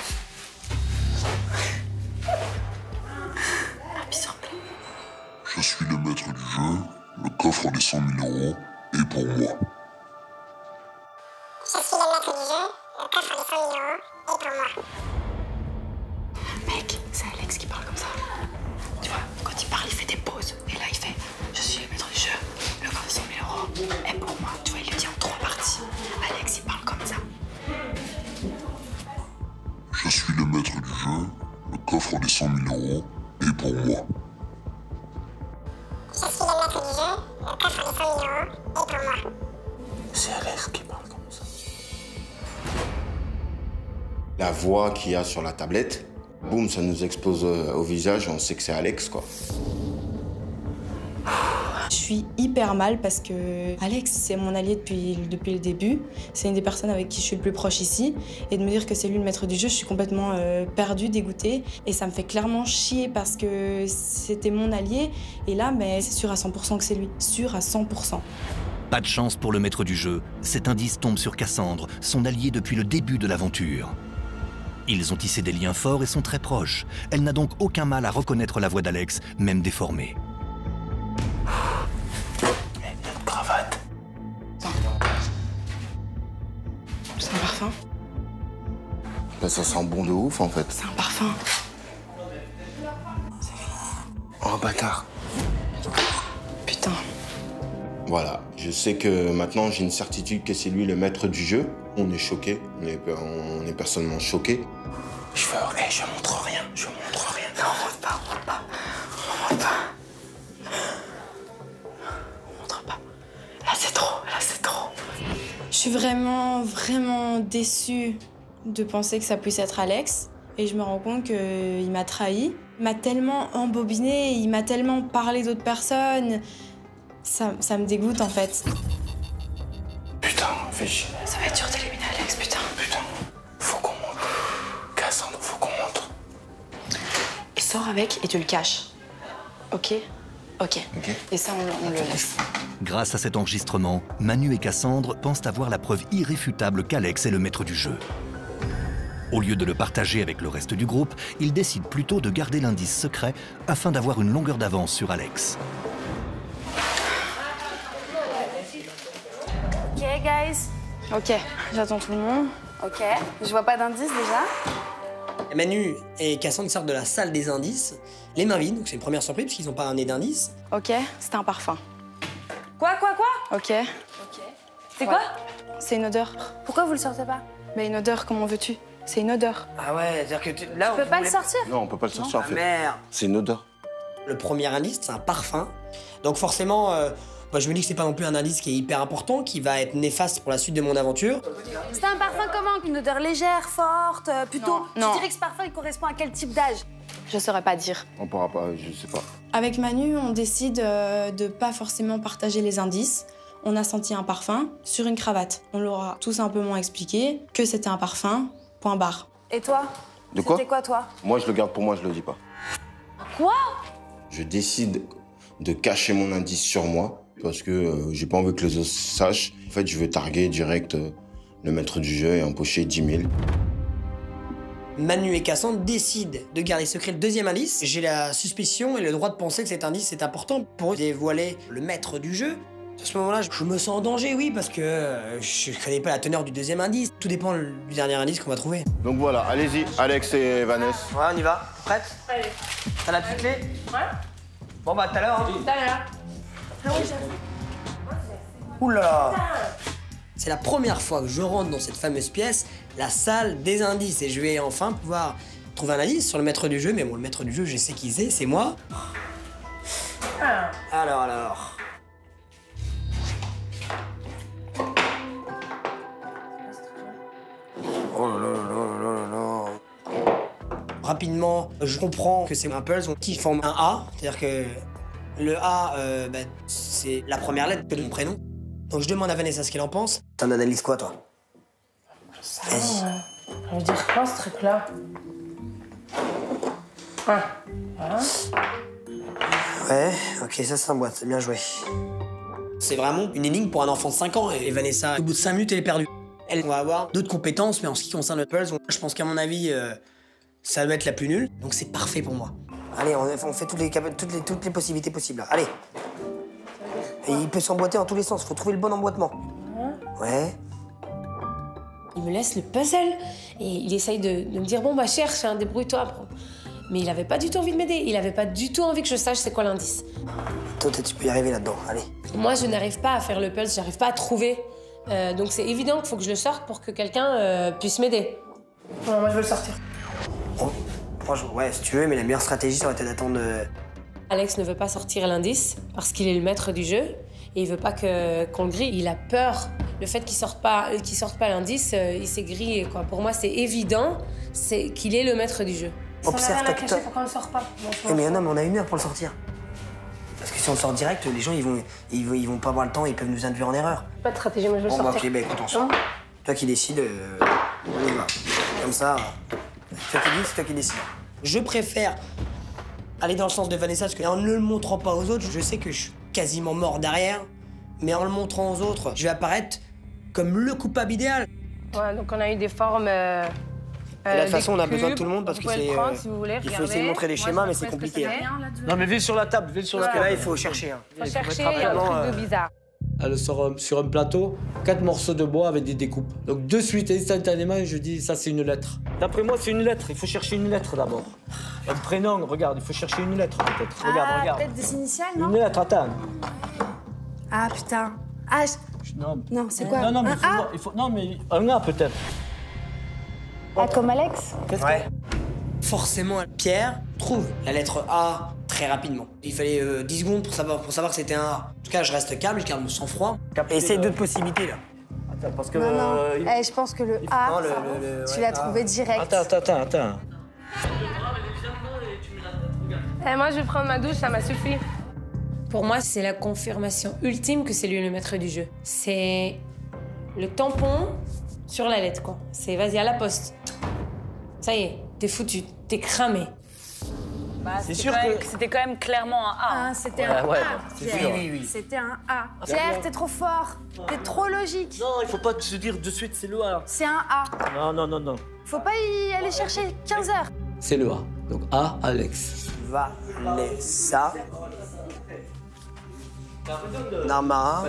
Je suis le maître du jeu. Le coffre des 100 000 € est pour moi. Je suis le maître du jeu, le coffre des 100 000 € est pour moi. Mec, c'est Alex qui parle comme ça. Tu vois, quand il parle, il fait des pauses. Et là, il fait « Je suis le maître du jeu, le coffre des 100 000 € est pour moi ». Tu vois, il le dit en 3 parties. Alex, il parle comme ça. Je suis le maître du jeu. Le coffre des 100 000 € est pour moi. Je suis le maître du jeu, le coffre des 100 000 € est pour moi. C'est Alex qui parle comme ça. La voix qu'il y a sur la tablette, boum, ça nous explose au visage, on sait que c'est Alex, quoi. Je suis hyper mal parce que Alex, c'est mon allié depuis le début. C'est une des personnes avec qui je suis le plus proche ici. Et de me dire que c'est lui le maître du jeu, je suis complètement perdue, dégoûtée. Et ça me fait clairement chier parce que c'était mon allié. Et là, mais c'est sûr à 100% que c'est lui. Sûr à 100%. Pas de chance pour le maître du jeu. Cet indice tombe sur Cassandre, son allié depuis le début de l'aventure. Ils ont tissé des liens forts et sont très proches. Elle n'a donc aucun mal à reconnaître la voix d'Alex, même déformée. Notre cravate. C'est un parfum. Ben, ça sent bon de ouf, en fait. C'est un parfum. Oh, bâtard. Putain. Voilà, je sais que maintenant j'ai une certitude que c'est lui le maître du jeu. On est choqués, on est personnellement choqués. Je montre rien, je montre rien. Non, on montre pas, on montre pas. On montre pas. On montre pas. Là, c'est trop, là, c'est trop. Je suis vraiment, vraiment déçue de penser que ça puisse être Alex. Et je me rends compte qu'il m'a trahi. Il m'a tellement embobiné, il m'a tellement parlé d'autres personnes. Ça me dégoûte, en fait. Putain, fais chier. Ça va être dur d'éliminer Alex, putain. Putain, faut qu'on monte. Cassandre, faut qu'on monte. Et sors avec et tu le caches. Ok? Ok. Et ça, on le laisse. Grâce à cet enregistrement, Manu et Cassandre pensent avoir la preuve irréfutable qu'Alex est le maître du jeu. Au lieu de le partager avec le reste du groupe, ils décident plutôt de garder l'indice secret afin d'avoir une longueur d'avance sur Alex. Ok, guys. Ok, j'attends tout le monde. Ok. Je vois pas d'indice déjà. Manu et Cassandre sortent de la salle des indices, les mains vides, donc c'est une première surprise parce qu'ils n'ont pas ramené d'indices. Ok, c'est un parfum. Quoi Ok. C'est quoi? C'est une odeur. Pourquoi vous le sortez pas? Mais une odeur, comment veux-tu? C'est une odeur. Ah ouais, c'est-à-dire que là, Tu peux pas le sortir? Non, on peut pas le sortir, en fait. Merde. C'est une odeur. Le premier indice, c'est un parfum. Donc forcément, je me dis que c'est pas non plus un indice qui est hyper important, qui va être néfaste pour la suite de mon aventure. C'est un parfum comment? Une odeur légère, forte, plutôt? Non. Tu dirais que ce parfum, il correspond à quel type d'âge? Je saurais pas dire. On pourra pas, je sais pas. Avec Manu, on décide de pas forcément partager les indices. On a senti un parfum sur une cravate. On leur a tout simplement expliqué que c'était un parfum, point barre. Et toi? De quoi? C'était quoi, toi? Moi, je le garde pour moi, je le dis pas. Quoi? Je décide de cacher mon indice sur moi parce que j'ai pas envie que les autres sachent. En fait, je veux targuer direct le maître du jeu et empocher 10 000. Manu et Cassandre décident de garder secret le deuxième indice. J'ai la suspicion et le droit de penser que cet indice est important pour dévoiler le maître du jeu. À ce moment-là, je me sens en danger, oui, parce que je connais pas la teneur du deuxième indice. Tout dépend du dernier indice qu'on va trouver. Donc voilà, allez-y, Alex et Vanessa. Ouais, on y va. Prête? Allez. T'as la petite clé? Ouais. Bon, bah, tout à l'heure. Hein. Tout à l'heure. Ah oui, Ouh là là. C'est la première fois que je rentre dans cette fameuse pièce, la salle des indices. Et je vais enfin pouvoir trouver un indice sur le maître du jeu. Mais bon, le maître du jeu, je sais qui c'est moi. Alors. Oh là là là là là. Rapidement, je comprends que c'est un puzzle qui forme un A. C'est-à-dire que le A, c'est la première lettre de mon prénom. Donc je demande à Vanessa ce qu'elle en pense. T'en analyses quoi, toi? Vas-y. Ça veut dire quoi, ce truc-là? Voilà. Ouais, ok, ça s'emboîte, c'est bien joué. C'est vraiment une énigme pour un enfant de 5 ans. Et Vanessa, au bout de 5 minutes, elle est perdue. Elle va avoir d'autres compétences, mais en ce qui concerne le puzzle, je pense qu'à mon avis, ça doit être la plus nulle. Donc c'est parfait pour moi. Allez, on fait toutes les possibilités possibles. Allez. Et il peut s'emboîter en tous les sens, faut trouver le bon emboîtement. Ouais. Il me laisse le puzzle et il essaye de me dire bon bah cherche, hein, débrouille-toi. Mais il avait pas du tout envie de m'aider, il avait pas du tout envie que je sache c'est quoi l'indice. Toi, tu peux y arriver là-dedans, allez. Moi je n'arrive pas à faire le puzzle, j'arrive pas à trouver. Donc c'est évident qu'il faut que je le sorte pour que quelqu'un puisse m'aider. Non, moi je veux le sortir. Bon, franchement, ouais, si tu veux, mais la meilleure stratégie, ça aurait été d'attendre... Alex ne veut pas sortir l'indice parce qu'il est le maître du jeu et il veut pas qu'on le grille. Il a peur. Le fait qu'il sorte pas l'indice, il s'est grillé, quoi. Pour moi, c'est évident qu'il est le maître du jeu. Observe ta cacher, pourquoi on le sort pas? Mais non, mais on a 1 heure pour le sortir. Parce que si on le sort direct, les gens, ils vont pas avoir le temps, ils peuvent nous induire en erreur. Pas de stratégie, moi je veux le sortir. Bon, ok, écoute, attention. Toi qui décides, on y va. Comme ça, c'est toi qui décides. Je préfère aller dans le sens de Vanessa, parce qu'en ne le montrant pas aux autres, je sais que je suis quasiment mort derrière, mais en le montrant aux autres, je vais apparaître comme le coupable idéal. Ouais, donc on a eu des formes... de toute façon, on a besoin de tout le monde parce que c'est... Si vous voulez, il faut essayer de montrer des schémas, mais c'est compliqué. Non, mais ville sur la table, ville sur la table. Parce que là, il faut chercher. Il faut chercher, il y a un truc de bizarre. Elle sort sur un plateau, 4 morceaux de bois avec des découpes. Donc de suite, instantanément, je dis ça c'est une lettre. D'après moi, c'est une lettre. Il faut chercher une lettre d'abord. Un prénom, regarde, il faut chercher une lettre peut-être. Regarde. Peut-être des initiales, non? Une lettre, attends. Ah putain. Ah, non, c'est quoi? Non, mais il faut... Non, mais un A peut-être. A comme Alex? Ouais. Forcément, Pierre trouve la lettre A très rapidement. Il fallait 10 secondes pour savoir que c'était un A. En tout cas, je reste calme, je garde mon sang-froid. Et essaye d'autres possibilités, là. Attends, parce que... Non. Je pense que le A, tu l'as trouvé direct. Attends. Moi, je vais prendre ma douche, ça m'a suffi. Pour moi, c'est la confirmation ultime que c'est lui le maître du jeu. C'est le tampon sur la lettre, quoi. C'est vas-y, à la poste. Ça y est, t'es foutu, t'es cramé. Bah, c'est sûr que c'était quand même clairement un A. Ah, c'était un A. Oui. C'était un A. Pierre, t'es trop fort. T'es trop logique. Non, il faut pas se dire de suite c'est le A. C'est un A. Non. Faut pas y aller chercher 15 heures. C'est le A. Donc A, Alex. Vanessa. Narma.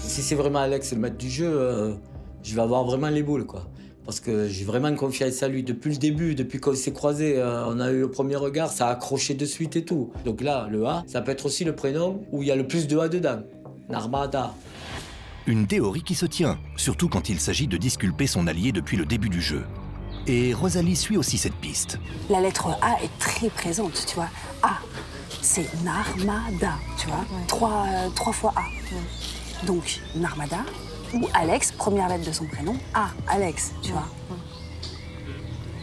Si c'est vraiment Alex le maître du jeu, je vais avoir vraiment les boules, quoi. Parce que j'ai vraiment confiance à lui depuis le début, depuis qu'on s'est croisés. On a eu le premier regard, ça a accroché de suite et tout. Donc là, le A, ça peut être aussi le prénom où il y a le plus de A dedans. Narmada. Une théorie qui se tient, surtout quand il s'agit de disculper son allié depuis le début du jeu. Et Rosalie suit aussi cette piste. La lettre A est très présente, tu vois. A, c'est Narmada, tu vois. 3 fois A. Donc, Narmada. Ou Alex, première lettre de son prénom, A, Alex, tu vois.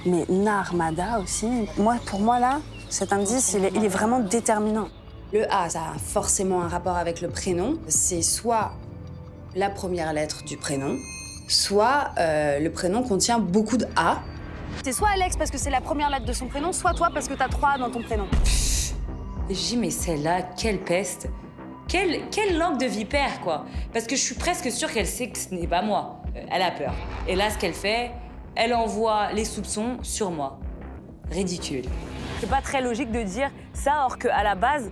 Mais Narmada aussi, pour moi là, cet indice, il est vraiment déterminant. Le A, ça a forcément un rapport avec le prénom. C'est soit la première lettre du prénom, soit le prénom contient beaucoup de A. C'est soit Alex parce que c'est la première lettre de son prénom, soit toi parce que t'as 3 A dans ton prénom. J'ai dit, mais celle-là, quelle peste. Quelle langue de vipère, quoi. Parce que je suis presque sûre qu'elle sait que ce n'est pas moi. Elle a peur. Et là, ce qu'elle fait, elle envoie les soupçons sur moi. Ridicule. C'est pas très logique de dire ça, alors qu'à la base,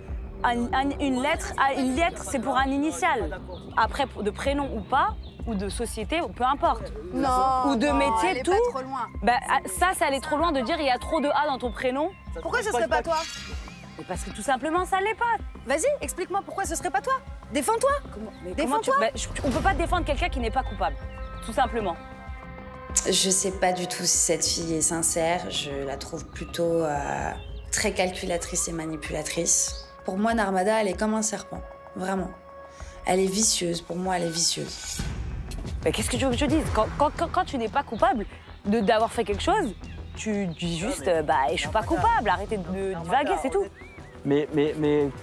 une lettre, c'est pour un initial. Après, de prénom ou pas, ou de société, peu importe. Non, ou de métier, elle est tout. pas trop loin. Bah, ça allait trop loin de dire il y a trop de A dans ton prénom. Pourquoi ce serait pas toi? Mais parce que tout simplement, ça l'est pas. Vas-y, explique-moi pourquoi ce serait pas toi. Défends-toi. Défends-toi. On peut pas défendre quelqu'un qui n'est pas coupable, tout simplement. Je sais pas du tout si cette fille est sincère. Je la trouve plutôt très calculatrice et manipulatrice. Pour moi, Narmada, elle est comme un serpent. Vraiment. Elle est vicieuse. Pour moi, elle est vicieuse. Mais qu'est-ce que tu veux que je te dise? Quand tu n'es pas coupable d'avoir fait quelque chose, tu dis juste, je suis pas coupable, arrêtez de divaguer, c'est tout. Mais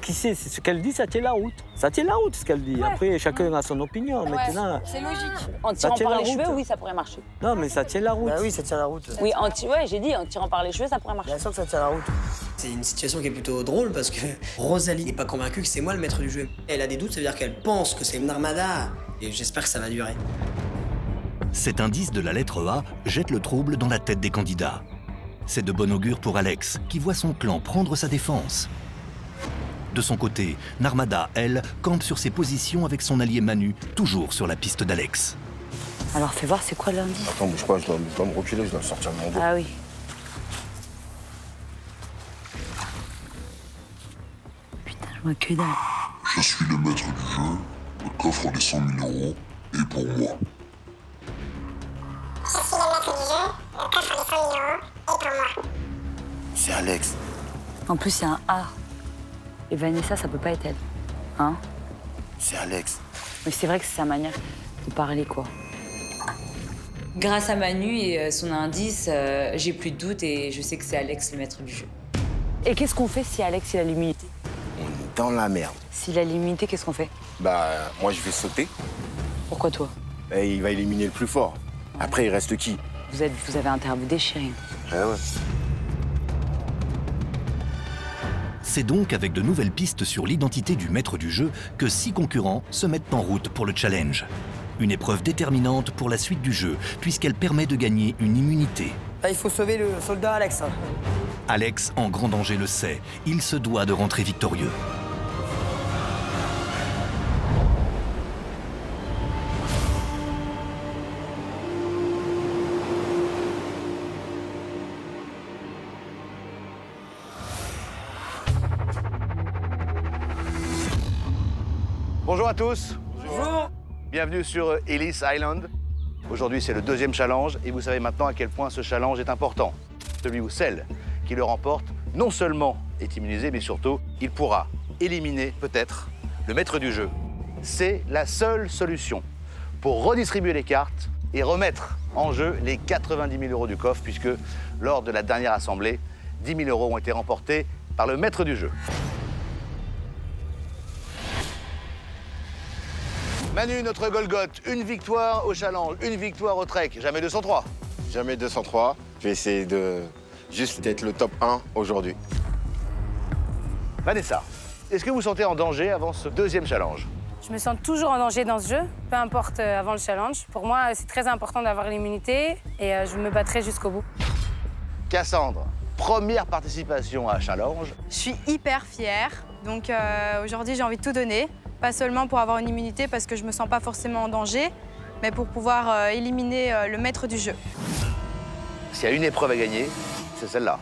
qui sait, c'est ce qu'elle dit, ça tient la route. Ça tient la route, ce qu'elle dit. Ouais. Après, chacun a son opinion. Ouais, maintenant, c'est logique. En tirant par les cheveux, oui, ça pourrait marcher. Non, mais ça tient la route. Bah oui, ça tient la route. Oui, j'ai dit, en tirant par les cheveux, ça pourrait marcher. Bien sûr que ça tient la route. C'est une situation qui est plutôt drôle parce que Rosalie n'est pas convaincue que c'est moi le maître du jeu. Elle a des doutes, ça veut dire qu'elle pense que c'est Narmada. Et j'espère que ça va durer. Cet indice de la lettre A jette le trouble dans la tête des candidats. C'est de bon augure pour Alex, qui voit son clan prendre sa défense. De son côté, Narmada, elle, campe sur ses positions avec son allié Manu, toujours sur la piste d'Alex. Alors fais voir, c'est quoi l'indice? Attends, bouge pas, je dois me reculer, je dois sortir de mon dos. Ah oui. Putain, je vois que dalle. Je suis le maître du jeu, le coffre des 100 000 € est pour moi. Je suis le maître du jeu, le coffre des 100 000 € est pour moi. C'est Alex. En plus, il y a un A. Et Vanessa, ça peut pas être elle. Hein? C'est Alex. Mais c'est vrai que c'est sa manière de parler, quoi. Grâce à Manu et son indice, j'ai plus de doute et je sais que c'est Alex le maître du jeu. Et qu'est-ce qu'on fait si Alex il a l'immunité? On est dans la merde. S'il a l'immunité, qu'est-ce qu'on fait? Bah, moi, je vais sauter. Pourquoi toi? Et il va éliminer le plus fort. Après, il reste qui? Vous avez intérêt à vous déchirer. Ah ouais. C'est donc avec de nouvelles pistes sur l'identité du maître du jeu que 6 concurrents se mettent en route pour le challenge. Une épreuve déterminante pour la suite du jeu, puisqu'elle permet de gagner une immunité. Là, il faut sauver le soldat Alex. Alex, en grand danger, le sait. Il se doit de rentrer victorieux. Bonjour à tous. Bonjour. Bienvenue sur Ellis Island. Aujourd'hui, c'est le 2e challenge et vous savez maintenant à quel point ce challenge est important. Celui ou celle qui le remporte, non seulement est immunisé, mais surtout, il pourra éliminer peut-être le maître du jeu. C'est la seule solution pour redistribuer les cartes et remettre en jeu les 90 000 € du coffre, puisque lors de la dernière assemblée, 10 000 € ont été remportés par le maître du jeu. Manu, notre Golgoth, une victoire au challenge, une victoire au trek, jamais 203. Jamais 203. Je vais essayer de juste être le top 1 aujourd'hui. Vanessa, est-ce que vous vous sentez en danger avant ce 2e challenge? Je me sens toujours en danger dans ce jeu, peu importe avant le challenge. Pour moi, c'est très important d'avoir l'immunité et je me battrai jusqu'au bout. Cassandre, première participation à un challenge. Je suis hyper fière, donc aujourd'hui j'ai envie de tout donner. Pas seulement pour avoir une immunité parce que je me sens pas forcément en danger, mais pour pouvoir éliminer le maître du jeu. S'il y a une épreuve à gagner, c'est celle-là.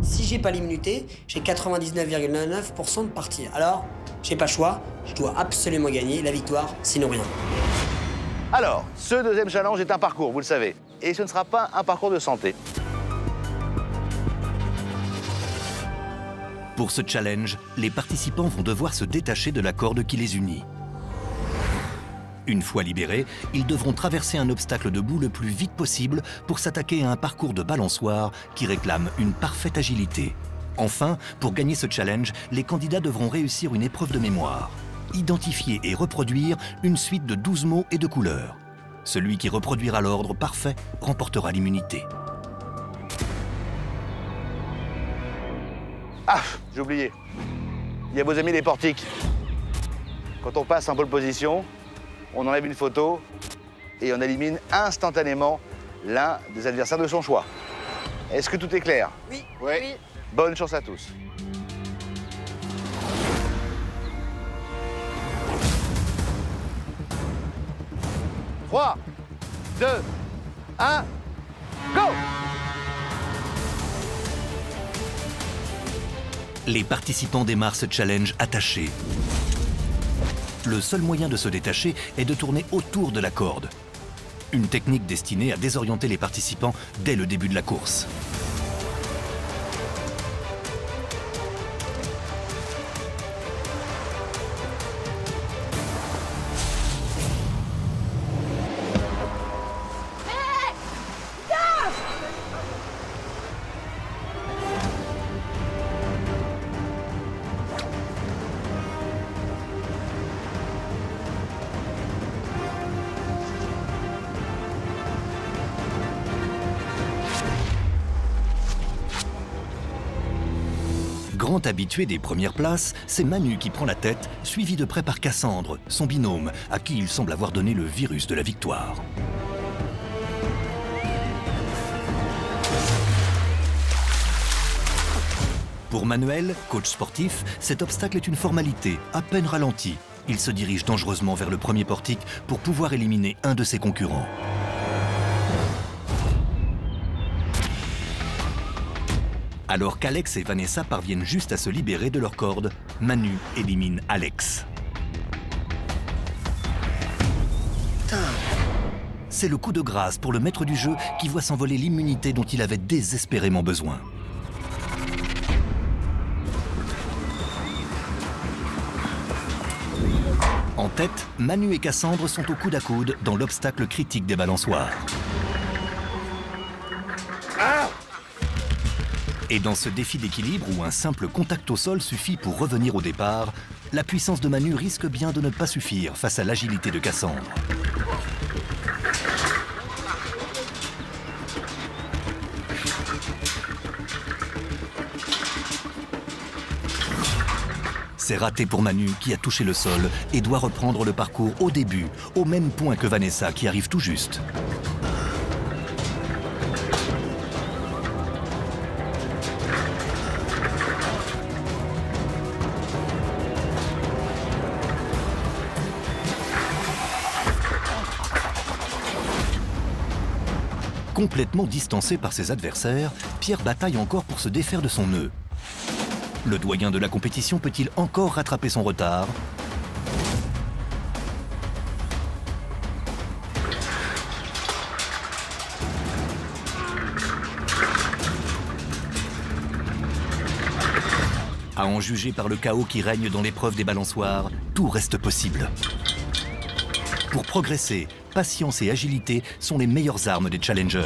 Si j'ai pas l'immunité, j'ai 99,99% de partir. Alors, j'ai pas le choix, je dois absolument gagner la victoire, sinon rien. Alors, ce 2e challenge est un parcours, vous le savez. Et ce ne sera pas un parcours de santé. Pour ce challenge, les participants vont devoir se détacher de la corde qui les unit. Une fois libérés, ils devront traverser un obstacle debout le plus vite possible pour s'attaquer à un parcours de balançoire qui réclame une parfaite agilité. Enfin, pour gagner ce challenge, les candidats devront réussir une épreuve de mémoire. Identifier et reproduire une suite de 12 mots et de couleurs. Celui qui reproduira l'ordre parfait remportera l'immunité. Ah, j'ai oublié. Il y a vos amis les portiques. Quand on passe en pole position, on enlève une photo et on élimine instantanément l'un des adversaires de son choix. Est-ce que tout est clair? Oui. Oui. Bonne chance à tous. « 3, 2, 1, go !» Les participants démarrent ce challenge attachés. Le seul moyen de se détacher est de tourner autour de la corde. Une technique destinée à désorienter les participants dès le début de la course. Grand habitué des premières places, c'est Manu qui prend la tête, suivi de près par Cassandre, son binôme, à qui il semble avoir donné le virus de la victoire. Pour Manuel, coach sportif, cet obstacle est une formalité, à peine ralenti. Il se dirige dangereusement vers le premier portique pour pouvoir éliminer un de ses concurrents. Alors qu'Alex et Vanessa parviennent juste à se libérer de leur corde, Manu élimine Alex. C'est le coup de grâce pour le maître du jeu qui voit s'envoler l'immunité dont il avait désespérément besoin. En tête, Manu et Cassandre sont au coude à coude dans l'obstacle critique des balançoires. Et dans ce défi d'équilibre où un simple contact au sol suffit pour revenir au départ, la puissance de Manu risque bien de ne pas suffire face à l'agilité de Cassandre. C'est raté pour Manu qui a touché le sol et doit reprendre le parcours au début, au même point que Vanessa qui arrive tout juste. Complètement distancé par ses adversaires, Pierre bataille encore pour se défaire de son nœud. Le doyen de la compétition peut-il encore rattraper son retard? À en juger par le chaos qui règne dans l'épreuve des balançoires, tout reste possible. Pour progresser, patience et agilité sont les meilleures armes des challengers.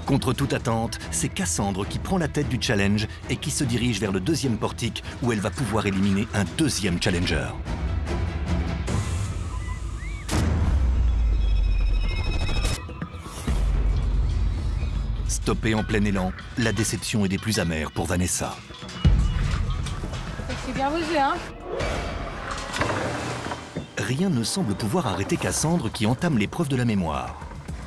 Contre toute attente, c'est Cassandre qui prend la tête du challenge et qui se dirige vers le deuxième portique où elle va pouvoir éliminer un deuxième challenger. Stoppée en plein élan, la déception est des plus amères pour Vanessa. C'est bien bougé, hein? Rien ne semble pouvoir arrêter Cassandre qui entame l'épreuve de la mémoire.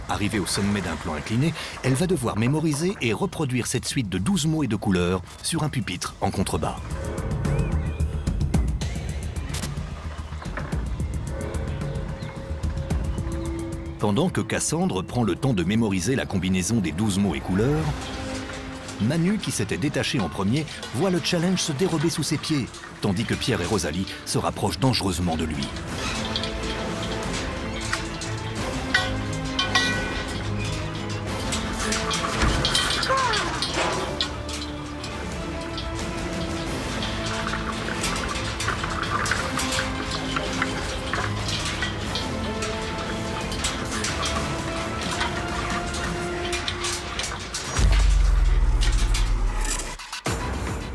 Arrivée au sommet d'un plan incliné, elle va devoir mémoriser et reproduire cette suite de 12 mots et de couleurs sur un pupitre en contrebas. Pendant que Cassandre prend le temps de mémoriser la combinaison des 12 mots et couleurs, Manu, qui s'était détaché en premier, voit le challenge se dérober sous ses pieds, tandis que Pierre et Rosalie se rapprochent dangereusement de lui.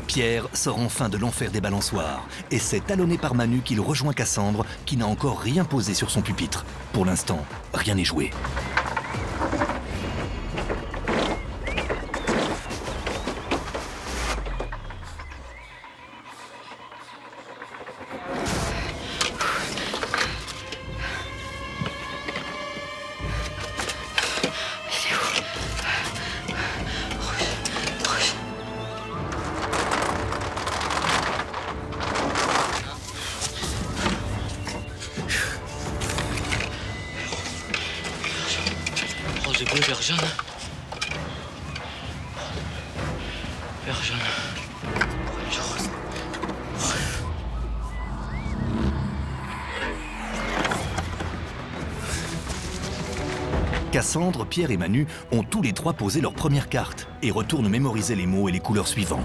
Pierre sort enfin de l'enfer des balançoires et c'est talonné par Manu qu'il rejoint Cassandre qui n'a encore rien posé sur son pupitre. Pour l'instant, rien n'est joué. J'ai bleu, vert jaune. Vert jaune. Orange, rose. Cassandre, Pierre et Manu ont tous les trois posé leur première carte et retournent mémoriser les mots et les couleurs suivants.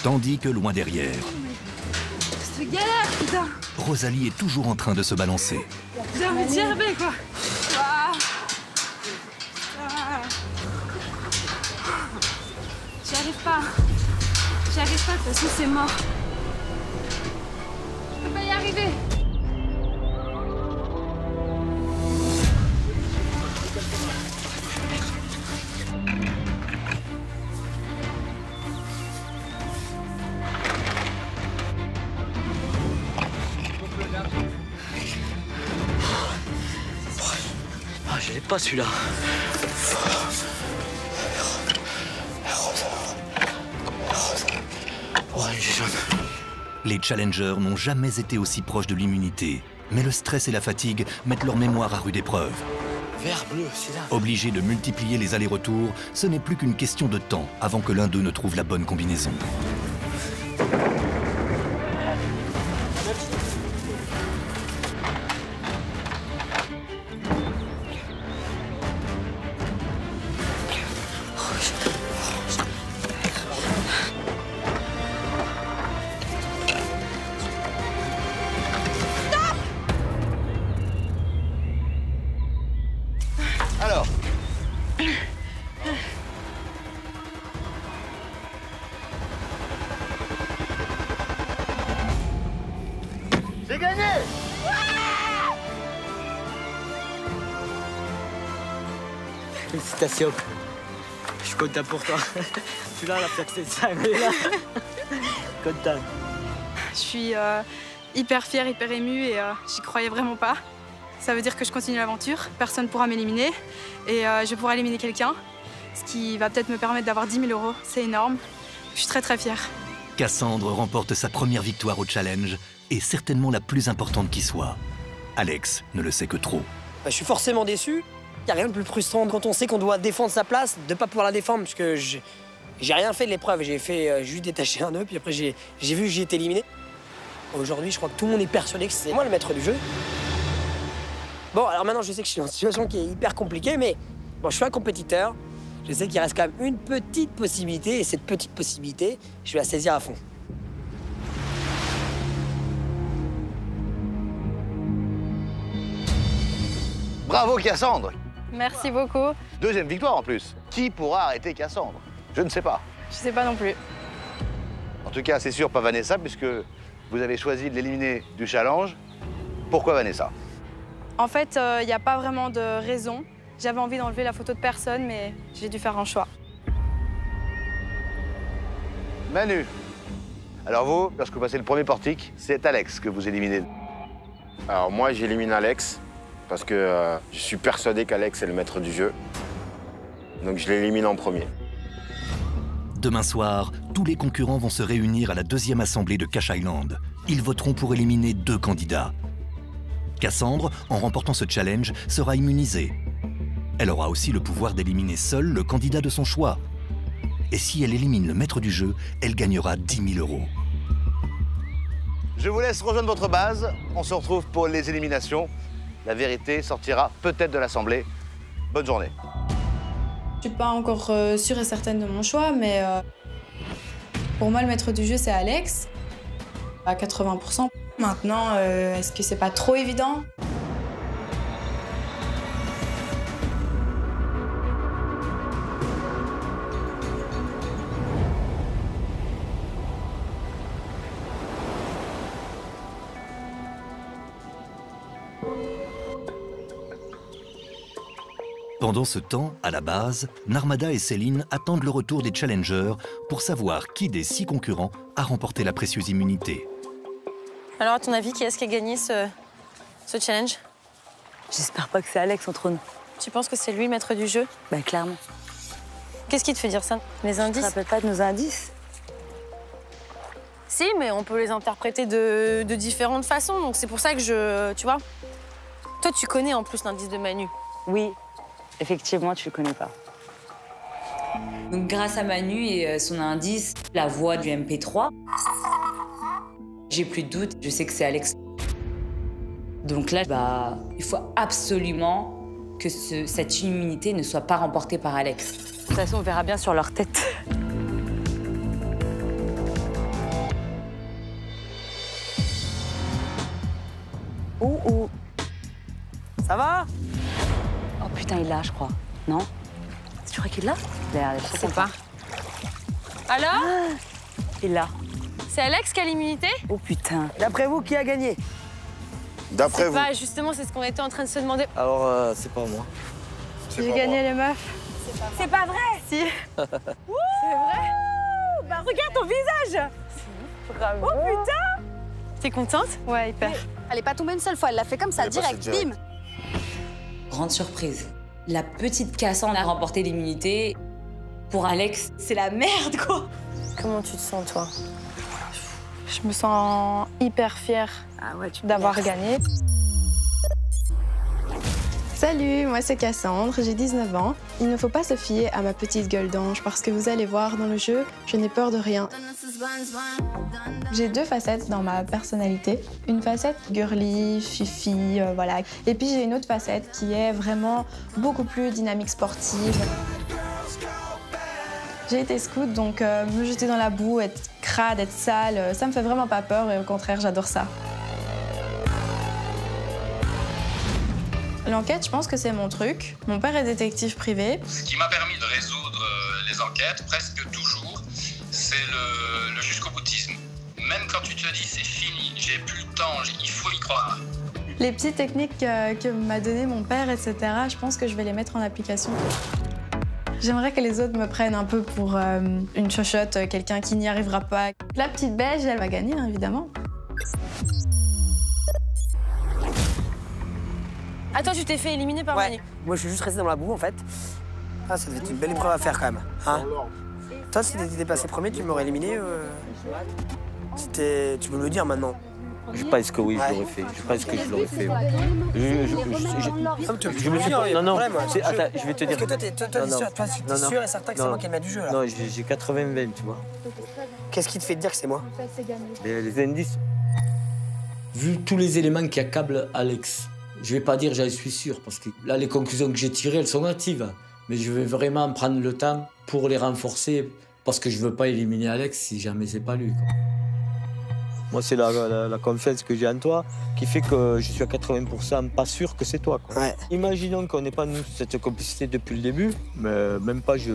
Tandis que loin derrière, C'est galère, putain. Rosalie est toujours en train de se balancer. J'ai envie de gerber, quoi. Ah. Ah. J'y arrive pas. J'y arrive pas, de toute façon, c'est mort. Je peux pas y arriver. Ah, je l'ai pas celui-là. Les challengers n'ont jamais été aussi proches de l'immunité, mais le stress et la fatigue mettent leur mémoire à rude épreuve. Vert, bleu, c'est là. Obligés de multiplier les allers-retours, ce n'est plus qu'une question de temps avant que l'un d'eux ne trouve la bonne combinaison. Alors, c'est gagné. Félicitations. Je suis content pour toi. Tu l'as la percée de sang, là. Content. Je suis hyper fière, hyper émue et j'y croyais vraiment pas. Ça veut dire que je continue l'aventure, personne ne pourra m'éliminer et je pourrai éliminer quelqu'un, ce qui va peut-être me permettre d'avoir 10 000 €. C'est énorme. Je suis très très fière. Cassandre remporte sa première victoire au challenge et certainement la plus importante qui soit. Alex ne le sait que trop. Je suis forcément déçu. Il n'y a rien de plus frustrant quand on sait qu'on doit défendre sa place, de ne pas pouvoir la défendre, parce que j'ai rien fait de l'épreuve. J'ai fait juste détacher un nœud, puis après j'ai vu que j'ai été éliminé. Aujourd'hui, je crois que tout le monde est persuadé que c'est moi le maître du jeu. Bon, alors maintenant, je sais que je suis dans une situation qui est hyper compliquée, mais bon, je suis un compétiteur. Je sais qu'il reste quand même une petite possibilité, et cette petite possibilité, je vais la saisir à fond. Bravo Cassandre. Merci beaucoup. Deuxième victoire en plus. Qui pourra arrêter Cassandre? Je ne sais pas. Je sais pas non plus. En tout cas, c'est sûr, pas Vanessa, puisque vous avez choisi de l'éliminer du challenge. Pourquoi Vanessa? En fait, il n'y a pas vraiment de raison. J'avais envie d'enlever la photo de personne, mais j'ai dû faire un choix. Manu. Alors vous, lorsque vous passez le premier portique, c'est Alex que vous éliminez. Alors moi, j'élimine Alex parce que je suis persuadé qu'Alex est le maître du jeu. Donc je l'élimine en premier. Demain soir, tous les concurrents vont se réunir à la deuxième assemblée de Cash Island. Ils voteront pour éliminer 2 candidats. Cassandre, en remportant ce challenge, sera immunisée. Elle aura aussi le pouvoir d'éliminer seule le candidat de son choix. Et si elle élimine le maître du jeu, elle gagnera 10 000 €. Je vous laisse rejoindre votre base. On se retrouve pour les éliminations. La vérité sortira peut-être de l'Assemblée. Bonne journée. Je suis pas encore sûre et certaine de mon choix, mais pour moi, le maître du jeu, c'est Alex, à 80%. Maintenant, est-ce que c'est pas trop évident? Pendant ce temps, à la base, Narmada et Céline attendent le retour des challengers pour savoir qui des 6 concurrents a remporté la précieuse immunité. Alors, à ton avis, qui est-ce qui a gagné ce challenge? J'espère pas que c'est Alex entre nous. Tu penses que c'est lui le maître du jeu? Bah clairement. Qu'est-ce qui te fait dire ça? Les indices? Tu te rappelles pas de nos indices? Si, mais on peut les interpréter de différentes façons, donc c'est pour ça que tu vois. Toi, tu connais en plus l'indice de Manu. Oui, effectivement, tu le connais pas. Donc grâce à Manu et son indice, la voix du MP3, j'ai plus de doute, je sais que c'est Alex. Donc là, bah, il faut absolument que cette immunité ne soit pas remportée par Alex. De toute façon, on verra bien sur leur tête. Oh. Ça va? Oh putain, il l'a, je crois. Non? Tu crois qu'il l'a? Je sais pas. Alors? Il l'a. C'est Alex qui a l'immunité? Oh putain. D'après vous, qui a gagné? D'après vous. Pas, justement, c'est ce qu'on était en train de se demander. Alors, c'est pas moi. J'ai gagné les meufs. C'est pas vrai? Si. C'est vrai? Bah regarde ton visage. Bravo. Oh putain. T'es contente? Ouais, hyper. Elle est pas tombée une seule fois, elle l'a fait comme ça, direct, bim. Grande surprise. La petite Cassandre a remporté l'immunité. Pour Alex, c'est la merde, quoi. Comment tu te sens, toi? Je me sens hyper fière d'avoir gagné. Salut, moi c'est Cassandre, j'ai 19 ans. Il ne faut pas se fier à ma petite gueule d'ange parce que vous allez voir dans le jeu, je n'ai peur de rien. J'ai 2 facettes dans ma personnalité. Une facette girly, fifi, voilà. Et puis j'ai une autre facette qui est vraiment beaucoup plus dynamique sportive. J'ai été scout, donc me jeter dans la boue, être crade, être sale, ça me fait vraiment pas peur et au contraire, j'adore ça. L'enquête, je pense que c'est mon truc. Mon père est détective privé. Ce qui m'a permis de résoudre les enquêtes, presque toujours, c'est le jusqu'au boutisme. Même quand tu te dis c'est fini, j'ai plus le temps, il faut y croire. Les petites techniques que m'a donné mon père, etc., je pense que je vais les mettre en application. J'aimerais que les autres me prennent un peu pour une chochotte, quelqu'un qui n'y arrivera pas. La petite beige, elle va gagner, hein, évidemment. Attends, tu t'es fait éliminer par Manu. Moi, je suis juste resté dans la boue, en fait. Ah, ça devait être une belle épreuve à faire, quand même. Hein? Toi, si t'étais passé premier, tu m'aurais éliminé. Tu peux me le dire maintenant. Je pense que oui, je l'aurais fait. Je pense que je l'aurais fait. Je me suis pas... Non, attends, je vais te dire. Parce que toi, t'es sûr et certain que c'est moi qui ai le maître du jeu, là. Non, j'ai 80-20, tu vois. Qu'est-ce qui te fait dire que c'est moi? Les indices. Vu tous les éléments qui accablent Alex, je vais pas dire j'en suis sûr, parce que là, les conclusions que j'ai tirées, elles sont hâtives. Mais je vais vraiment prendre le temps pour les renforcer, parce que je veux pas éliminer Alex si jamais c'est pas lui, quoi. Moi, c'est la confiance que j'ai en toi qui fait que je suis à 80% pas sûr que c'est toi, quoi. Ouais. Imaginons qu'on n'ait pas, nous, cette complicité depuis le début, mais même pas, je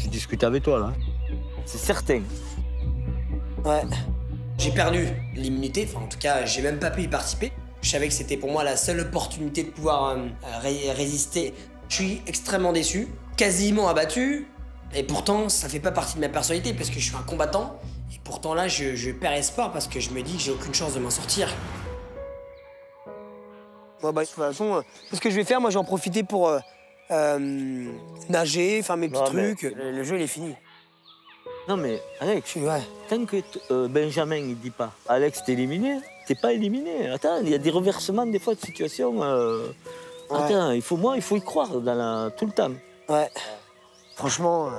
discute avec toi, là. C'est certain. Ouais. J'ai perdu l'immunité, enfin, en tout cas, j'ai même pas pu y participer. Je savais que c'était pour moi la seule opportunité de pouvoir résister. Je suis extrêmement déçu, quasiment abattu, et pourtant, ça fait pas partie de ma personnalité parce que je suis un combattant. Et pourtant là, je perds espoir parce que je me dis que j'ai aucune chance de m'en sortir. Bon, bah, de toute façon, ce que je vais faire, moi, je vais en profiter pour nager, faire mes petits trucs. Le jeu, il est fini. Non, mais Alex, tant que Benjamin, il dit pas Alex, t'es éliminé, t'es pas éliminé. Attends, il y a des reversements des fois de situation. Attends, il faut y croire tout le temps. Ouais. Franchement.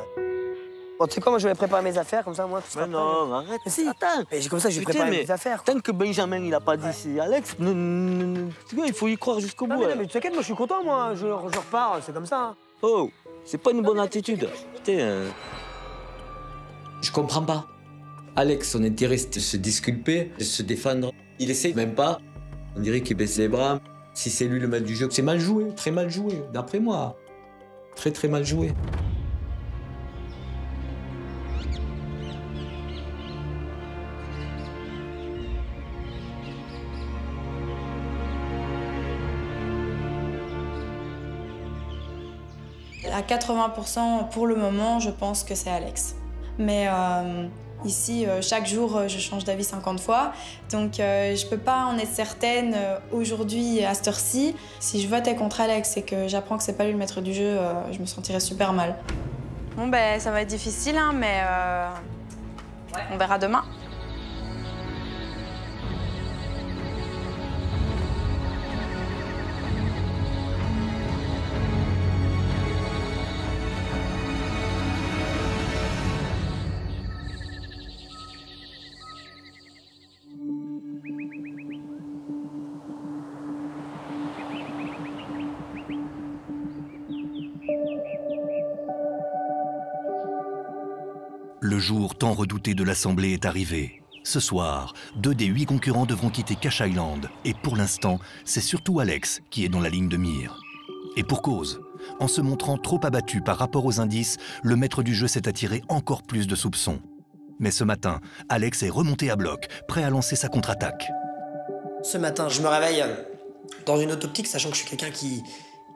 Bon, tu sais quoi, moi je vais préparer mes affaires, comme ça, moi, tu seras Mais non, arrête. Mais si. Attends. Mais comme ça, je vais préparer mes affaires. Tant que Benjamin, il a pas dit c'est Alex, tu vois, il faut y croire jusqu'au bout. Non, mais t'inquiète, moi je suis content, moi. Je repars, c'est comme ça. Hein. Oh, c'est pas une bonne attitude. Putain. Je comprends pas. Alex, son intérêt, c'était de se disculper, de se défendre. Il essaye même pas. On dirait qu'il baisse les bras. Si c'est lui le maître du jeu, c'est mal joué, très mal joué, d'après moi. Très, très mal joué. À 80% pour le moment, je pense que c'est Alex. Mais ici, chaque jour, je change d'avis 50 fois. Donc je peux pas en être certaine aujourd'hui, à cette heure-ci. Si je vote contre Alex et que j'apprends que c'est pas lui le maître du jeu, je me sentirais super mal. Bon ben ça va être difficile, hein, mais on verra demain. Le jour tant redouté de l'Assemblée est arrivé. Ce soir, 2 des 8 concurrents devront quitter Cash Island. Et pour l'instant, c'est surtout Alex qui est dans la ligne de mire. Et pour cause, en se montrant trop abattu par rapport aux indices, le maître du jeu s'est attiré encore plus de soupçons. Mais ce matin, Alex est remonté à bloc, prêt à lancer sa contre-attaque. Ce matin, je me réveille dans une autre optique, sachant que je suis quelqu'un qui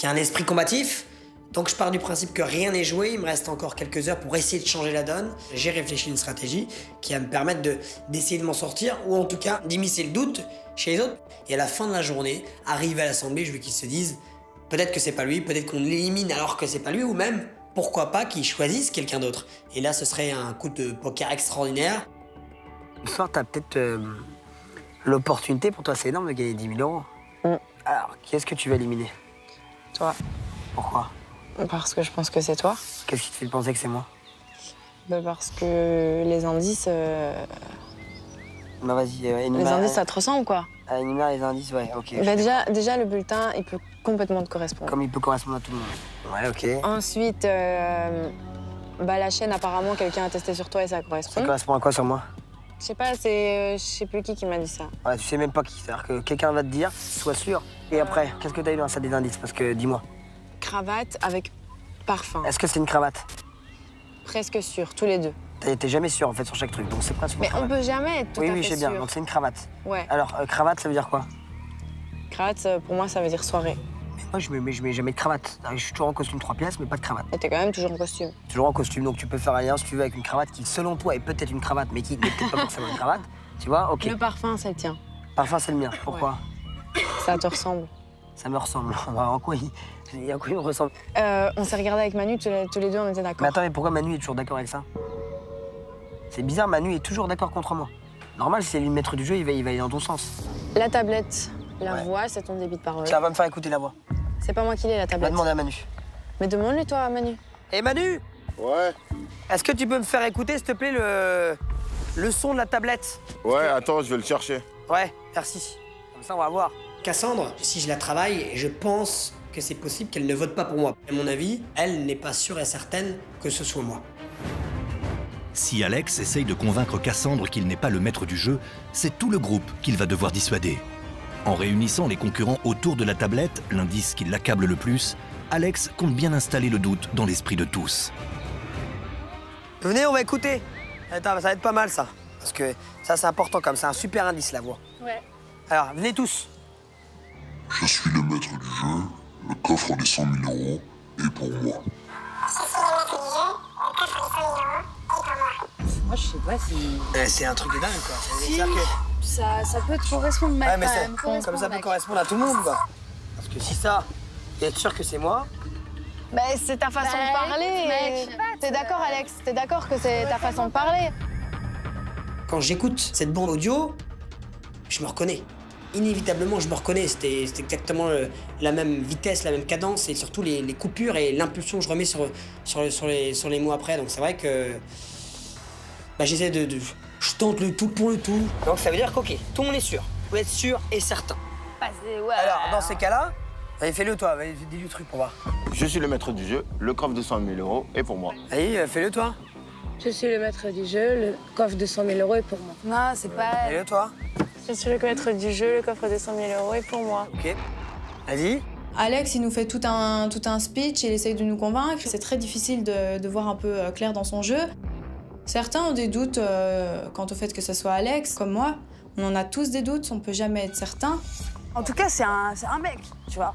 a un esprit combatif. Donc je pars du principe que rien n'est joué, il me reste encore quelques heures pour essayer de changer la donne. J'ai réfléchi une stratégie qui va me permettre d'essayer de m'en sortir, ou en tout cas d'immiscer le doute chez les autres. Et à la fin de la journée, arrivé à l'Assemblée, je veux qu'ils se disent peut-être que c'est pas lui, peut-être qu'on l'élimine alors que c'est pas lui, ou même, pourquoi pas, qu'ils choisissent quelqu'un d'autre. Et là, ce serait un coup de poker extraordinaire. Ce soir, t'as peut-être l'opportunité, pour toi c'est énorme de gagner 10 000 €. Alors, qui est-ce que tu vas éliminer? Toi. Pourquoi? Parce que je pense que c'est toi. Qu'est-ce qui te fait penser que c'est moi? Parce que les indices... Bah vas-y, les indices, ça te ressemble ou quoi? Énumère les indices, ouais, ok. Déjà, le bulletin, il peut complètement te correspondre. Comme il peut correspondre à tout le monde. Ouais, ok. Ensuite, la chaîne, apparemment, quelqu'un a testé sur toi et ça correspond. Ça correspond à quoi sur moi? Je sais pas, je sais plus qui m'a dit ça. Ouais, tu sais même pas qui. C'est-à-dire que quelqu'un va te dire, sois sûr. Et après, qu'est-ce que t'as eu dans ça des indices? Parce que, dis-moi. Cravate avec parfum. Est-ce que c'est une cravate? Presque sûr, tous les deux. T'es jamais sûr en fait sur chaque truc, donc c'est presque une Mais cravate. on peut jamais être tout à fait sûr. Oui, je sais bien, donc c'est une cravate. Ouais. Alors, cravate, ça veut dire quoi? Cravate, pour moi, ça veut dire soirée. Mais moi, je mets jamais de cravate. Je suis toujours en costume 3 pièces, mais pas de cravate. Et t'es quand même toujours en costume. Toujours en costume, donc tu peux faire rien si tu veux avec une cravate qui, selon toi, est peut-être une cravate, mais qui n'est peut-être pas forcément une cravate. Tu vois? Ok. Le parfum, c'est le tien. Parfum, c'est le mien. Pourquoi? Ça te ressemble. Ça me ressemble. En quoi il me ressemble? On s'est regardé avec Manu, tous les deux, on était d'accord. Mais attends, mais pourquoi Manu est toujours d'accord avec ça? C'est bizarre, Manu est toujours d'accord contre moi. Normal, si c'est lui le maître du jeu, il va aller dans ton sens. La tablette, la voix, c'est ton débit de parole. Ça va me faire écouter la voix. C'est pas moi qui l'ai, la tablette. Va demander à Manu. Mais demande-lui, toi, à Manu. Hé, Manu! Ouais. Est-ce que tu peux me faire écouter, s'il te plaît, le son de la tablette? Ouais, attends, je vais le chercher. Ouais, merci. Comme ça, on va voir. Cassandre, si je la travaille, je pense que c'est possible qu'elle ne vote pas pour moi. À mon avis, elle n'est pas sûre et certaine que ce soit moi. Si Alex essaye de convaincre Cassandre qu'il n'est pas le maître du jeu, c'est tout le groupe qu'il va devoir dissuader. En réunissant les concurrents autour de la tablette, l'indice qui l'accable le plus, Alex compte bien installer le doute dans l'esprit de tous. Venez, on va écouter. Attends, ça va être pas mal, ça. Parce que ça, c'est important, comme c'est un super indice, la voix. Ouais. Alors, venez tous. Je suis le maître du jeu, le coffre des 100 000 € est pour moi. Moi, je sais pas si... C'est un truc de dingue, quoi. Si, ça peut te correspondre, mec. Ouais, mais comme ça peut correspondre à tout le monde, quoi. Parce que si ça, et être sûr que c'est moi... Bah, c'est ta façon de parler. mec. T'es d'accord, Alex? T'es d'accord que c'est ta façon de parler? Quand j'écoute cette bande audio, je me reconnais. Inévitablement, je me reconnais. C'était exactement la même vitesse, la même cadence et surtout les coupures et l'impulsion que je remets sur les mots après. Donc c'est vrai que bah, j'essaie je tente le tout pour le tout. Donc ça veut dire qu'ok, tout le monde est sûr. Faut être sûr et certain. Ouais. Alors, dans ces cas-là, allez, fais-le toi, dis du truc pour voir. Je suis le maître du jeu, le coffre de 100 000 € est pour moi. Allez, fais-le toi. Je suis le maître du jeu, le coffre de 100 000 € est pour moi. Non, c'est pas... Fais-le toi. Je suis le maître du jeu, le coffre de 100 000 € est pour moi. Ok. Vas-y. Alex, il nous fait tout un speech, il essaye de nous convaincre. C'est très difficile de voir un peu clair dans son jeu. Certains ont des doutes quant au fait que ce soit Alex, comme moi. On en a tous des doutes, on peut jamais être certain. En tout cas, c'est un mec, tu vois.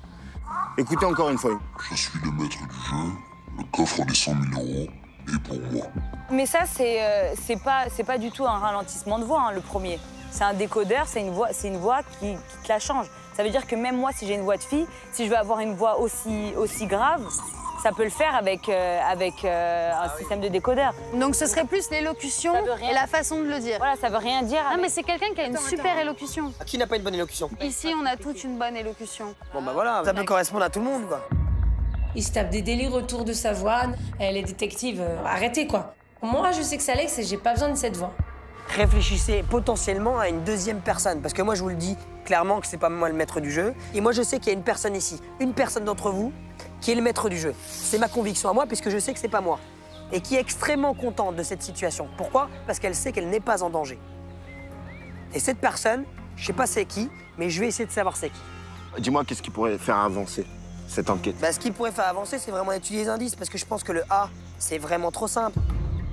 Écoutez encore une fois. Je suis le maître du jeu, le coffre des 100 000 € est pour moi. Mais ça, c'est pas du tout un ralentissement de voix, hein, le premier. C'est un décodeur, c'est une voix qui te la change. Ça veut dire que même moi, si j'ai une voix de fille, si je veux avoir une voix aussi grave, ça peut le faire avec un système de décodeur. Donc ce serait plus l'élocution et la façon de le dire. Voilà, ça veut rien dire. Non, mais c'est quelqu'un qui a une super élocution. Qui n'a pas une bonne élocution? Ici, on a toute une bonne élocution. Bon, bah voilà, ça peut correspondre à tout le monde, quoi. Il se tape des délires autour de sa voix. Elle est détective, arrêtez quoi. Moi, je sais que c'est Alex et j'ai pas besoin de cette voix. Réfléchissez potentiellement à une deuxième personne, parce que moi, je vous le dis clairement que c'est pas moi le maître du jeu. Et moi, je sais qu'il y a une personne ici, une personne d'entre vous, qui est le maître du jeu. C'est ma conviction à moi, puisque je sais que c'est pas moi. Et qui est extrêmement contente de cette situation. Pourquoi? Parce qu'elle sait qu'elle n'est pas en danger. Et cette personne, je sais pas c'est qui, mais je vais essayer de savoir c'est qui. Dis-moi, qu'est-ce qui pourrait faire avancer cette enquête? Bah, ce qui pourrait faire avancer, c'est vraiment étudier les indices, parce que je pense que le A, c'est vraiment trop simple.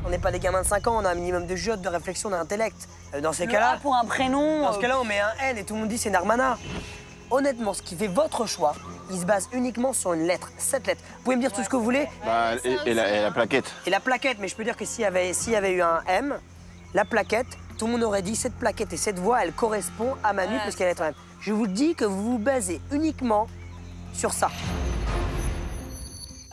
On n'est pas des gamins de 5 ans, on a un minimum de jeu, de réflexion, d'intellect. Dans ces cas-là... A pour un prénom... Dans ce cas-là, on met un N et tout le monde dit c'est Narmana. Honnêtement, ce qui fait votre choix, il se base uniquement sur une lettre, 7 lettres. Vous pouvez me dire tout ce que vous voulez. Bah, et la plaquette. Et la plaquette, mais je peux dire que s'il y avait eu un M, la plaquette, tout le monde aurait dit cette plaquette et cette voix, elle correspond à Manu parce qu'elle est un M. Je vous dis que vous vous basez uniquement sur ça.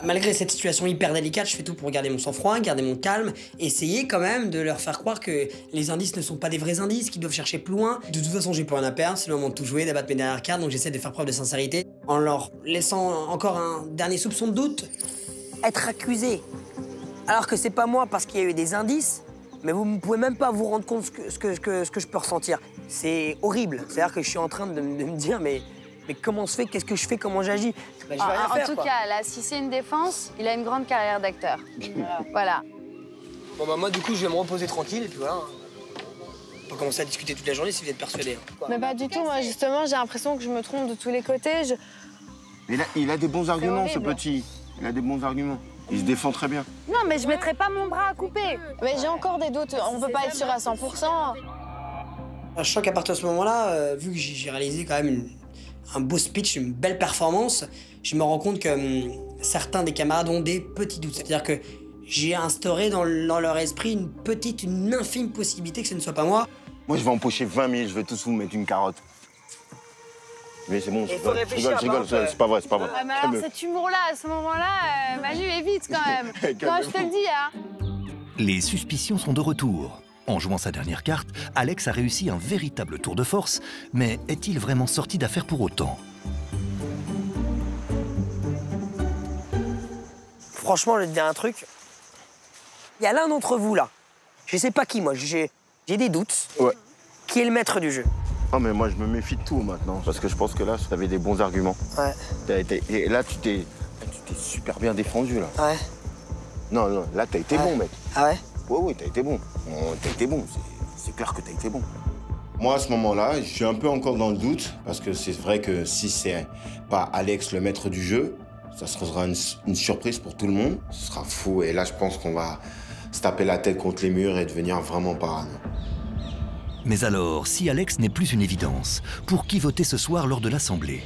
Malgré cette situation hyper délicate, je fais tout pour garder mon sang-froid, garder mon calme, essayer quand même de leur faire croire que les indices ne sont pas des vrais indices, qu'ils doivent chercher plus loin. De toute façon, j'ai plus rien à perdre, c'est le moment de tout jouer, d'abattre mes dernières cartes, donc j'essaie de faire preuve de sincérité en leur laissant encore un dernier soupçon de doute. Être accusé, alors que c'est pas moi parce qu'il y a eu des indices, mais vous ne pouvez même pas vous rendre compte ce que je peux ressentir. C'est horrible, c'est-à-dire que je suis en train de me dire mais comment se fait, qu'est-ce que je fais, comment j'agis? Bah, je vais rien faire, en tout cas, là, si c'est une défense, il a une grande carrière d'acteur. Voilà. Bon, bah moi, du coup, je vais me reposer tranquille, et puis voilà. On peut commencer à discuter toute la journée si vous êtes persuadé. Mais pas du tout, moi, justement, j'ai l'impression que je me trompe de tous les côtés. Il a des bons arguments, ce petit. Il a des bons arguments. Il se défend très bien. Non, mais je mettrai pas mon bras à couper. Mais j'ai encore des doutes, on peut pas être sûr à 100%. Je sens qu'à partir de ce moment-là, vu que j'ai réalisé quand même un beau speech, une belle performance, je me rends compte que certains des camarades ont des petits doutes. C'est-à-dire que j'ai instauré dans leur esprit une infime possibilité que ce ne soit pas moi. Moi, je vais empocher 20 000, je vais tous vous mettre une carotte. Mais c'est bon, je rigole, c'est pas vrai, c'est pas vrai. Ouais, mais alors cet humour-là, à ce moment-là, Manu est vite quand même. Non, je te le dis, hein. Les suspicions sont de retour. En jouant sa dernière carte, Alex a réussi un véritable tour de force, mais est-il vraiment sorti d'affaire pour autant? Franchement, je vais te dire un truc. Il y a l'un d'entre vous, là. Je sais pas qui, moi. J'ai des doutes. Ouais. Qui est le maître du jeu? Oh, mais moi, je me méfie de tout maintenant, parce que je pense que là, tu avais des bons arguments. Ouais. Et là, tu t'es super bien défendu, là. Ouais. Non, là, t'as été bon, mec. Ah ouais? Oui, t'as été bon. T'as été bon, c'est clair que t'as été bon. Moi, à ce moment-là, je suis un peu encore dans le doute, parce que c'est vrai que si c'est pas Alex, le maître du jeu, ça sera une surprise pour tout le monde. Ce sera fou, et là, je pense qu'on va se taper la tête contre les murs et devenir vraiment parano. Mais alors, si Alex n'est plus une évidence, pour qui voter ce soir lors de l'Assemblée?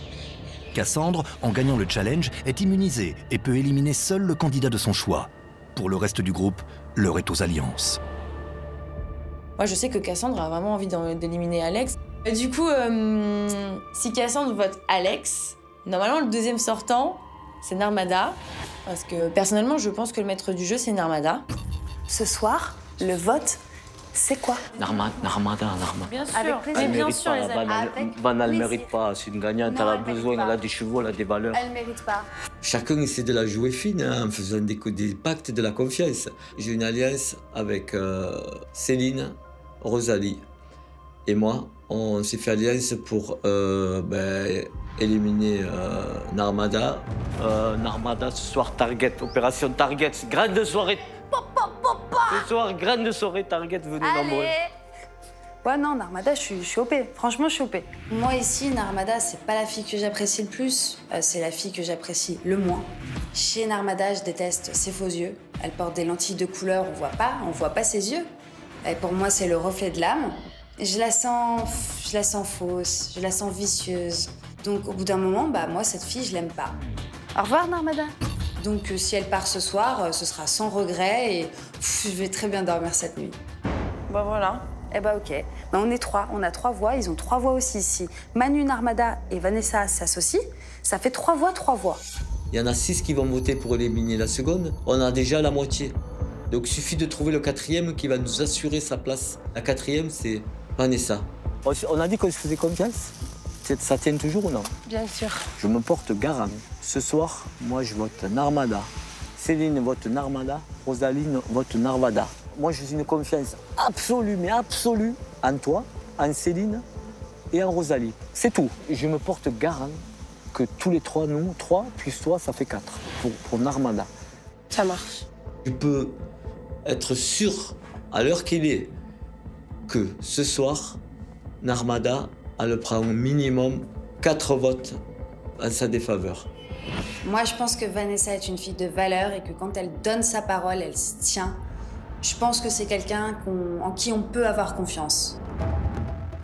Cassandre, en gagnant le challenge, est immunisée et peut éliminer seul le candidat de son choix. Pour le reste du groupe, l'heure est aux alliances. Moi, je sais que Cassandre a vraiment envie d'éliminer Alex. Et du coup, si Cassandre vote Alex, normalement, le deuxième sortant, c'est Narmada. Parce que, personnellement, je pense que le maître du jeu, c'est Narmada. Ce soir, le vote, C'est quoi? Narmada. Bien sûr. Avec plaisir. Elle Bien mérite sûr, pas, les amis. Vanna, elle Avec mérite pas. C'est une gagnante, Non, elle a elle mérite besoin, pas. elle a des chevaux, elle a des valeurs. Elle mérite pas. Chacun essaie de la jouer fine hein, en faisant des pactes de la confiance. J'ai une alliance avec Céline, Rosalie et moi. On s'est fait alliance pour éliminer Narmada. Narmada, ce soir, Target, opération Target, grande soirée. Ce soir, grande soirée Target, venez nombreux. Ouais, non, Narmada, je suis OP. Franchement, je suis OP. Moi, ici, Narmada, c'est pas la fille que j'apprécie le plus, c'est la fille que j'apprécie le moins. Chez Narmada, je déteste ses faux yeux. Elle porte des lentilles de couleur, on voit pas ses yeux. Et pour moi, c'est le reflet de l'âme. Je la sens fausse, je la sens vicieuse. Donc, au bout d'un moment, moi, cette fille, je l'aime pas. Au revoir, Narmada. Donc, si elle part ce soir, ce sera sans regret et je vais très bien dormir cette nuit. Bah voilà. Eh bah ok. On est 3, on a 3 voix, ils ont 3 voix aussi ici. Manu, Narmada et Vanessa s'associent, ça fait 3 voix, 3 voix. Il y en a 6 qui vont voter pour éliminer la seconde. On a déjà la moitié. Donc il suffit de trouver le 4e qui va nous assurer sa place. La 4e, c'est Vanessa. On a dit qu'on se faisait confiance. Ça tient toujours ou non? Bien sûr. Je me porte garant. Ce soir, moi, je vote Narmada. Céline vote Narmada. Rosaline vote Narmada. Moi, j'ai une confiance absolue, mais absolue, en toi, en Céline et en Rosalie. C'est tout. Je me porte garant que tous les 3, nous, 3 plus toi, ça fait 4 pour Narmada. Ça marche. Je peux être sûr, à l'heure qu'il est, que ce soir, Narmada, elle prend au minimum 4 votes en sa défaveur. Moi, je pense que Vanessa est une fille de valeur et que quand elle donne sa parole, elle se tient. Je pense que c'est quelqu'un en qui on peut avoir confiance.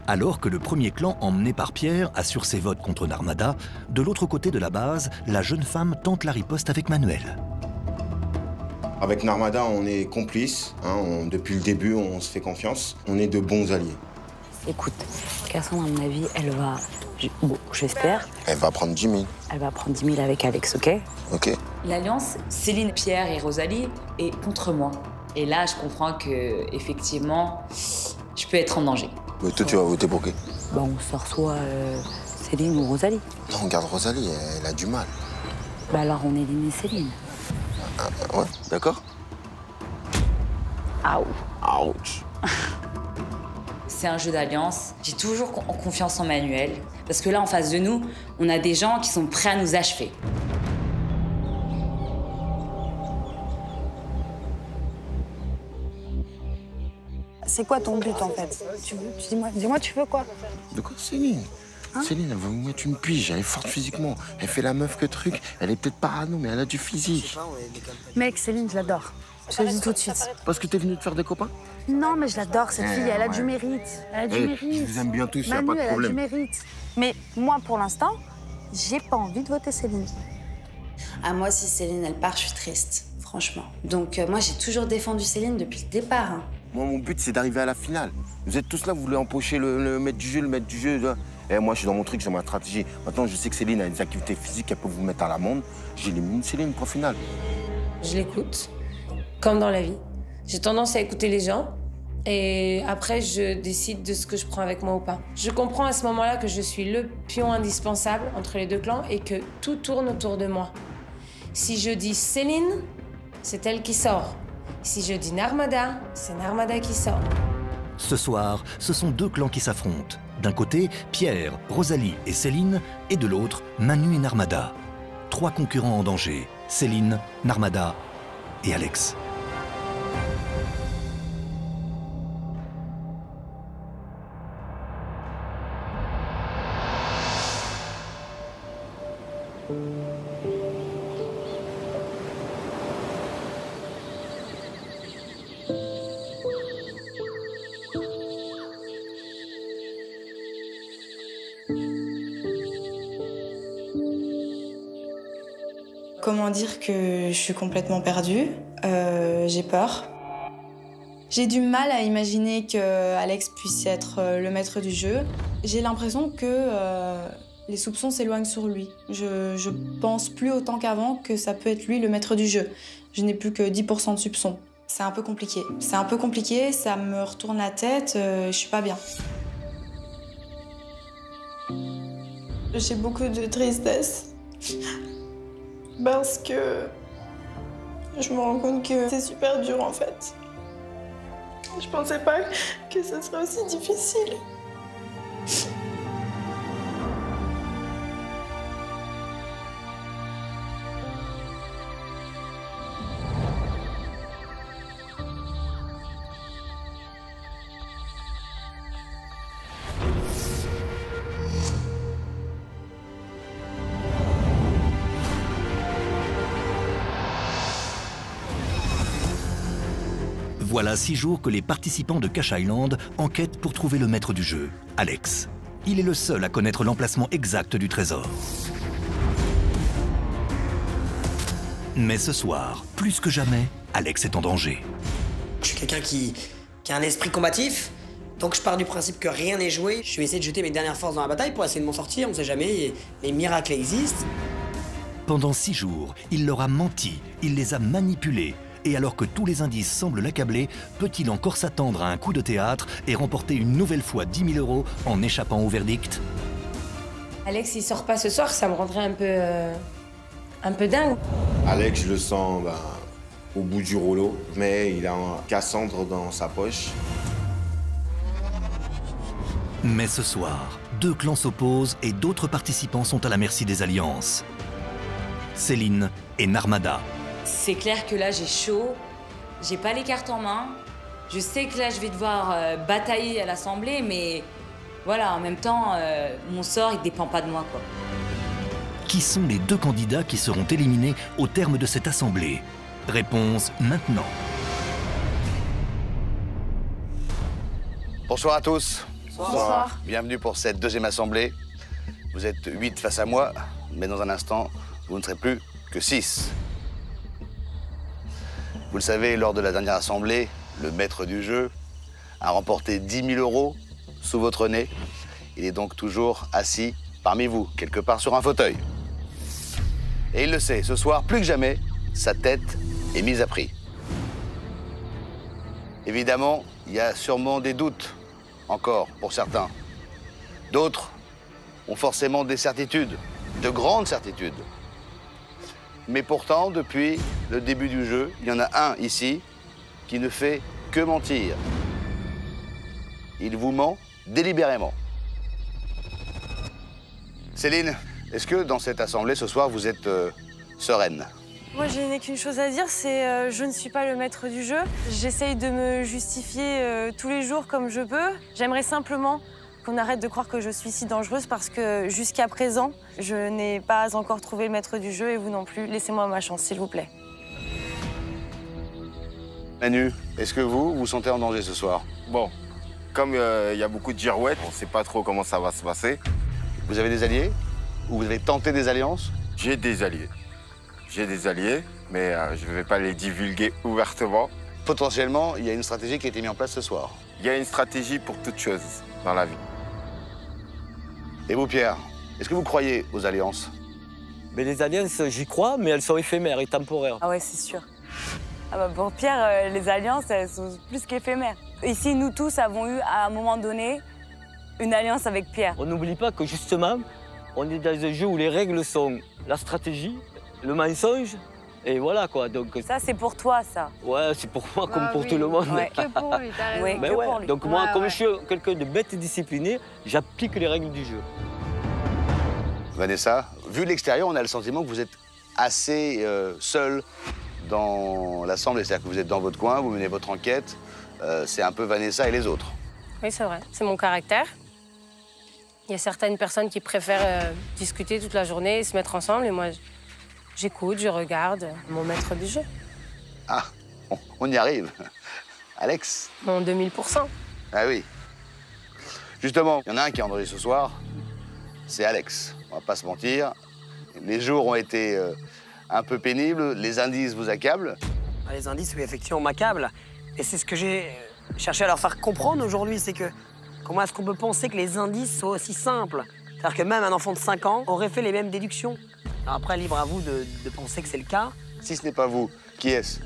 Alors que le premier clan, emmené par Pierre, assure ses votes contre Narmada, de l'autre côté de la base, la jeune femme tente la riposte avec Manuel. Avec Narmada, on est complices. Depuis le début, on se fait confiance. On est de bons alliés. Écoute, Cassandre, à mon avis, elle va... Bon, j'espère. Elle va prendre 10 000. Elle va prendre 10 000 avec Alex, ok? Ok. L'alliance Céline, Pierre et Rosalie est contre moi. Et là, je comprends que, effectivement, je peux être en danger. Mais toi, tu vas voter pour qui? On sort soit Céline ou Rosalie. Non, regarde Rosalie, elle a du mal. Alors, on élimine Céline. Ouais, d'accord. Ouch. C'est un jeu d'alliance. J'ai toujours confiance en Manuel. Parce que là, en face de nous, on a des gens qui sont prêts à nous achever. C'est quoi ton but en fait? Dis-moi, tu veux quoi? De quoi, Céline? Céline, elle va vous mettre une pige, elle est forte physiquement. Elle fait la meuf que truc. Elle est peut-être parano, mais elle a du physique. Mec, Céline, je l'adore. Je te le dis tout de suite. Parce que t'es venue te faire des copains? Non, mais je l'adore, cette fille, elle a du mérite. Elle a du mérite. Je vous aime bien tous, Manu, y'a pas de problème. elle a du mérite. Mais moi, pour l'instant, j'ai pas envie de voter Céline. Moi, si Céline, elle part, je suis triste, franchement. Donc, moi, j'ai toujours défendu Céline depuis le départ. Moi, mon but, c'est d'arriver à la finale. Vous êtes tous là, vous voulez empocher le maître du jeu, Et moi, je suis dans mon truc, j'ai ma stratégie. Maintenant, je sais que Céline a des activités physiques, elle peut vous mettre à l'amende. J'élimine Céline pour finale. Je l'écoute, comme dans la vie. J'ai tendance à écouter les gens et après, je décide de ce que je prends avec moi ou pas. Je comprends à ce moment-là que je suis le pion indispensable entre les deux clans et que tout tourne autour de moi. Si je dis Céline, c'est elle qui sort. Si je dis Narmada, c'est Narmada qui sort. Ce soir, ce sont 2 clans qui s'affrontent. D'un côté, Pierre, Rosalie et Céline, et de l'autre, Manu et Narmada. 3 concurrents en danger, Céline, Narmada et Alex. Comment dire que je suis complètement perdue, j'ai peur. J'ai du mal à imaginer que Alex puisse être le maître du jeu. J'ai l'impression que les soupçons s'éloignent sur lui. Je pense plus autant qu'avant que ça peut être lui le maître du jeu. Je n'ai plus que 10% de soupçons. C'est un peu compliqué. C'est un peu compliqué, ça me retourne la tête, je suis pas bien. J'ai beaucoup de tristesse parce que je me rends compte que c'est super dur en fait. Je pensais pas que ce serait aussi difficile. Voilà 6 jours que les participants de Cash Island enquêtent pour trouver le maître du jeu, Alex. Il est le seul à connaître l'emplacement exact du trésor. Mais ce soir, plus que jamais, Alex est en danger. Je suis quelqu'un qui a un esprit combatif, donc je pars du principe que rien n'est joué. Je vais essayer de jeter mes dernières forces dans la bataille pour essayer de m'en sortir, on sait jamais, les miracles existent. Pendant 6 jours, il leur a menti, il les a manipulés. Et alors que tous les indices semblent l'accabler, peut-il encore s'attendre à un coup de théâtre et remporter une nouvelle fois 10 000 € en échappant au verdict? Alex, s'il sort pas ce soir, ça me rendrait un peu dingue. Alex, je le sens au bout du rouleau, mais il a un Cassandre dans sa poche. Mais ce soir, 2 clans s'opposent et d'autres participants sont à la merci des alliances. Céline et Narmada. C'est clair que là, j'ai chaud, j'ai pas les cartes en main. Je sais que là, je vais devoir batailler à l'Assemblée, mais voilà, en même temps, mon sort, il dépend pas de moi, quoi. Qui sont les 2 candidats qui seront éliminés au terme de cette Assemblée? Réponse maintenant. Bonsoir à tous. Bonsoir. Bienvenue pour cette 2e Assemblée. Vous êtes 8 face à moi, mais dans un instant, vous ne serez plus que 6. Vous le savez, lors de la dernière assemblée, le maître du jeu a remporté 10 000 € sous votre nez. Il est donc toujours assis parmi vous, quelque part sur un fauteuil. Et il le sait, ce soir, plus que jamais, sa tête est mise à prix. Évidemment, il y a sûrement des doutes, encore, pour certains. D'autres ont forcément des certitudes, de grandes certitudes. Mais pourtant, depuis le début du jeu, il y en a un ici qui ne fait que mentir. Il vous ment délibérément. Céline, est-ce que dans cette assemblée, ce soir, vous êtes sereine? Moi, je n'ai qu'une chose à dire, c'est je ne suis pas le maître du jeu. J'essaye de me justifier tous les jours comme je peux. J'aimerais simplement qu'on arrête de croire que je suis si dangereuse parce que jusqu'à présent, je n'ai pas encore trouvé le maître du jeu et vous non plus. Laissez-moi ma chance, s'il vous plaît. Manu, est-ce que vous vous sentez en danger ce soir? Bon, comme il y a beaucoup de girouettes, on ne sait pas trop comment ça va se passer. Vous avez des alliés? Ou vous avez tenté des alliances? J'ai des alliés. J'ai des alliés, mais je ne vais pas les divulguer ouvertement. Potentiellement, il y a une stratégie qui a été mise en place ce soir. Il y a une stratégie pour toute chose dans la vie. Et vous, Pierre, est-ce que vous croyez aux alliances? Mais les alliances, j'y crois, mais elles sont éphémères et temporaires. Ah ouais, c'est sûr. Ah bah pour Pierre, les alliances, elles sont plus qu'éphémères. Ici, nous tous avons eu, à un moment donné, une alliance avec Pierre. On n'oublie pas que, justement, on est dans un jeu où les règles sont la stratégie, le mensonge, et voilà, quoi. Donc, ça, c'est pour toi, ça. Ouais, c'est pour moi comme pour tout le monde. Ouais. Que pour lui, t'as raison. Oui, Ben que ouais. pour lui. Donc moi, Ouais, comme ouais. je suis quelqu'un de bête et discipliné, j'applique les règles du jeu. Vanessa, vu de l'extérieur, on a le sentiment que vous êtes assez seul dans l'Assemblée. C'est-à-dire que vous êtes dans votre coin, vous menez votre enquête. C'est un peu Vanessa et les autres. Oui, c'est vrai. C'est mon caractère. Il y a certaines personnes qui préfèrent discuter toute la journée et se mettre ensemble. Et moi, j'écoute, je regarde mon maître du jeu. Ah, on y arrive. Alex? Mon 2000%. Ah oui. Justement, il y en a un qui est en danger ce soir. C'est Alex. On va pas se mentir. Les jours ont été un peu pénibles. Les indices vous accablent. Les indices, oui, effectivement, m'accablent. Et c'est ce que j'ai cherché à leur faire comprendre aujourd'hui, c'est que comment est-ce qu'on peut penser que les indices soient aussi simples? C'est-à-dire que même un enfant de 5 ans aurait fait les mêmes déductions. Alors après, libre à vous de penser que c'est le cas. Si ce n'est pas vous, qui est-ce?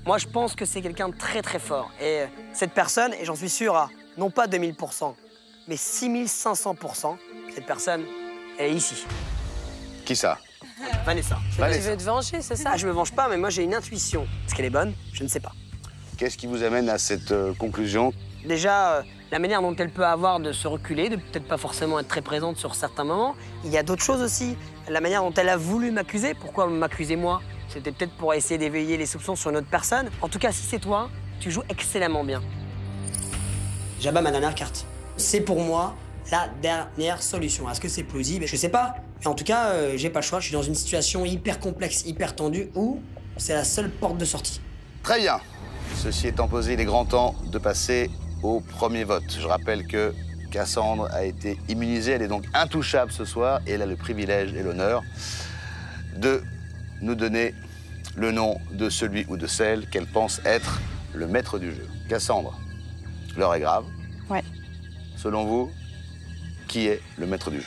Moi, je pense que c'est quelqu'un de très très fort. Et cette personne, et j'en suis sûr à non pas 2000%, mais 6500%, cette personne, elle est ici. Qui ça? Vanessa. Tu veux te venger, c'est ça? Ah, je me venge pas, mais moi j'ai une intuition. Est-ce qu'elle est bonne? Je ne sais pas. Qu'est-ce qui vous amène à cette conclusion? Déjà, la manière dont elle peut avoir de se reculer, de peut-être pas forcément être très présente sur certains moments. Il y a d'autres choses aussi. La manière dont elle a voulu m'accuser. Pourquoi m'accuser moi? C'était peut-être pour essayer d'éveiller les soupçons sur une autre personne. En tout cas, si c'est toi, tu joues excellemment bien. J'abat ma dernière carte. C'est pour moi la dernière solution. Est-ce que c'est plausible? Je sais pas. Mais en tout cas, j'ai pas le choix. Je suis dans une situation hyper complexe, hyper tendue, où c'est la seule porte de sortie. Très bien. Ceci étant posé, il est grand temps de passer au premier vote. Je rappelle que Cassandre a été immunisée. Elle est donc intouchable ce soir. Et elle a le privilège et l'honneur de nous donner le nom de celui ou de celle qu'elle pense être le maître du jeu. Cassandre, l'heure est grave. Ouais. Selon vous, qui est le maître du jeu?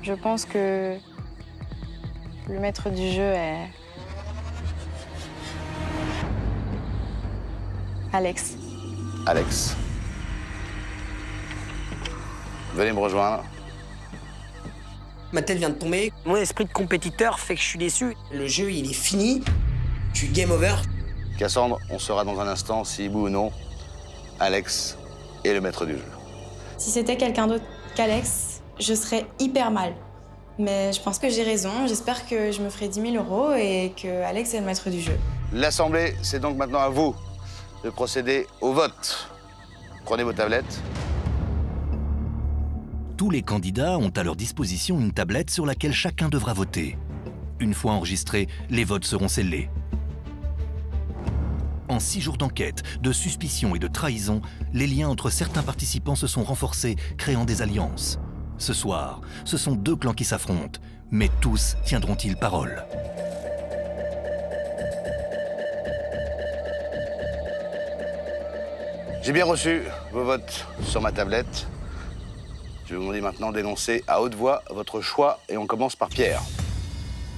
Je pense que le maître du jeu est Alex. Alex. Venez me rejoindre. Ma tête vient de tomber. Mon esprit de compétiteur fait que je suis déçu. Le jeu, il est fini. Je suis game over. Cassandre, on saura dans un instant si, oui ou non, Alex est le maître du jeu. Si c'était quelqu'un d'autre qu'Alex, je serais hyper mal. Mais je pense que j'ai raison. J'espère que je me ferai 10 000 € et que Alex est le maître du jeu. L'Assemblée, c'est donc maintenant à vous de procéder au vote. Prenez vos tablettes. Tous les candidats ont à leur disposition une tablette sur laquelle chacun devra voter. Une fois enregistrés, les votes seront scellés. En 6 jours d'enquête, de suspicion et de trahison, les liens entre certains participants se sont renforcés, créant des alliances. Ce soir, ce sont 2 clans qui s'affrontent, mais tous tiendront-ils parole? J'ai bien reçu vos votes sur ma tablette. Je vais vous demander maintenant d'énoncer à haute voix votre choix et on commence par Pierre.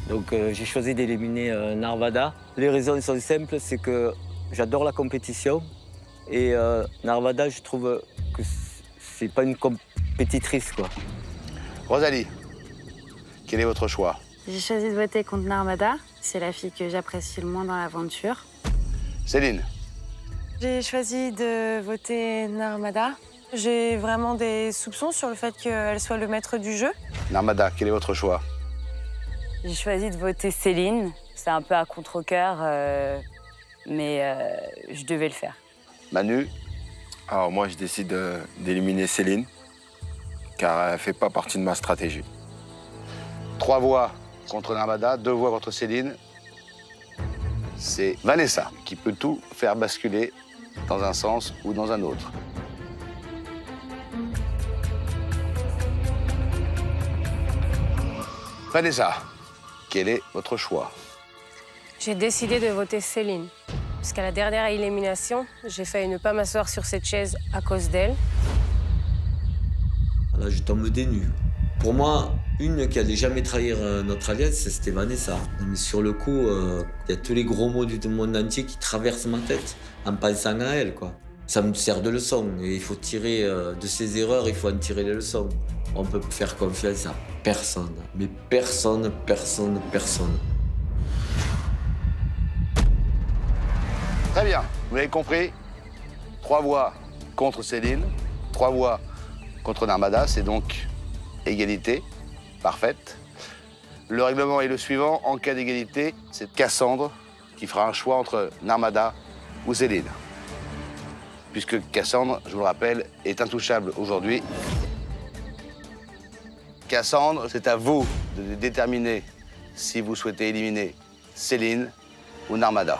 Donc j'ai choisi d'éliminer Narvada. Les raisons sont simples, c'est que j'adore la compétition et Narvada, je trouve que c'est pas une compétitrice, quoi. Rosalie, quel est votre choix? J'ai choisi de voter contre Narvada. C'est la fille que j'apprécie le moins dans l'aventure. Céline. J'ai choisi de voter Narmada. J'ai vraiment des soupçons sur le fait qu'elle soit le maître du jeu. Narmada, quel est votre choix? J'ai choisi de voter Céline. C'est un peu à contre-cœur, mais je devais le faire. Manu? Alors moi, je décide d'éliminer Céline, car elle ne fait pas partie de ma stratégie. 3 voix contre Narmada, 2 voix contre Céline. C'est Vanessa qui peut tout faire basculer dans un sens ou dans un autre. Vanessa, quel est votre choix? J'ai décidé de voter Céline. Parce qu'à la dernière élimination, j'ai failli ne pas m'asseoir sur cette chaise à cause d'elle. Là, je tombe des nues. Pour moi, une qui allait jamais trahir notre alliance, c'était Vanessa. Mais sur le coup, il y a tous les gros mots du monde entier qui traversent ma tête en pensant à elle, quoi. Ça me sert de leçon et il faut tirer de ses erreurs, il faut en tirer les leçons. On peut faire confiance à personne, mais personne, personne, personne. Très bien, vous l'avez compris. 3 voix contre Céline, 3 voix contre Narmada, c'est donc égalité parfaite. Le règlement est le suivant, en cas d'égalité, c'est Cassandre qui fera un choix entre Narmada ou Céline. Puisque Cassandre, je vous le rappelle, est intouchable aujourd'hui. Cassandre, c'est à vous de déterminer si vous souhaitez éliminer Céline ou Narmada.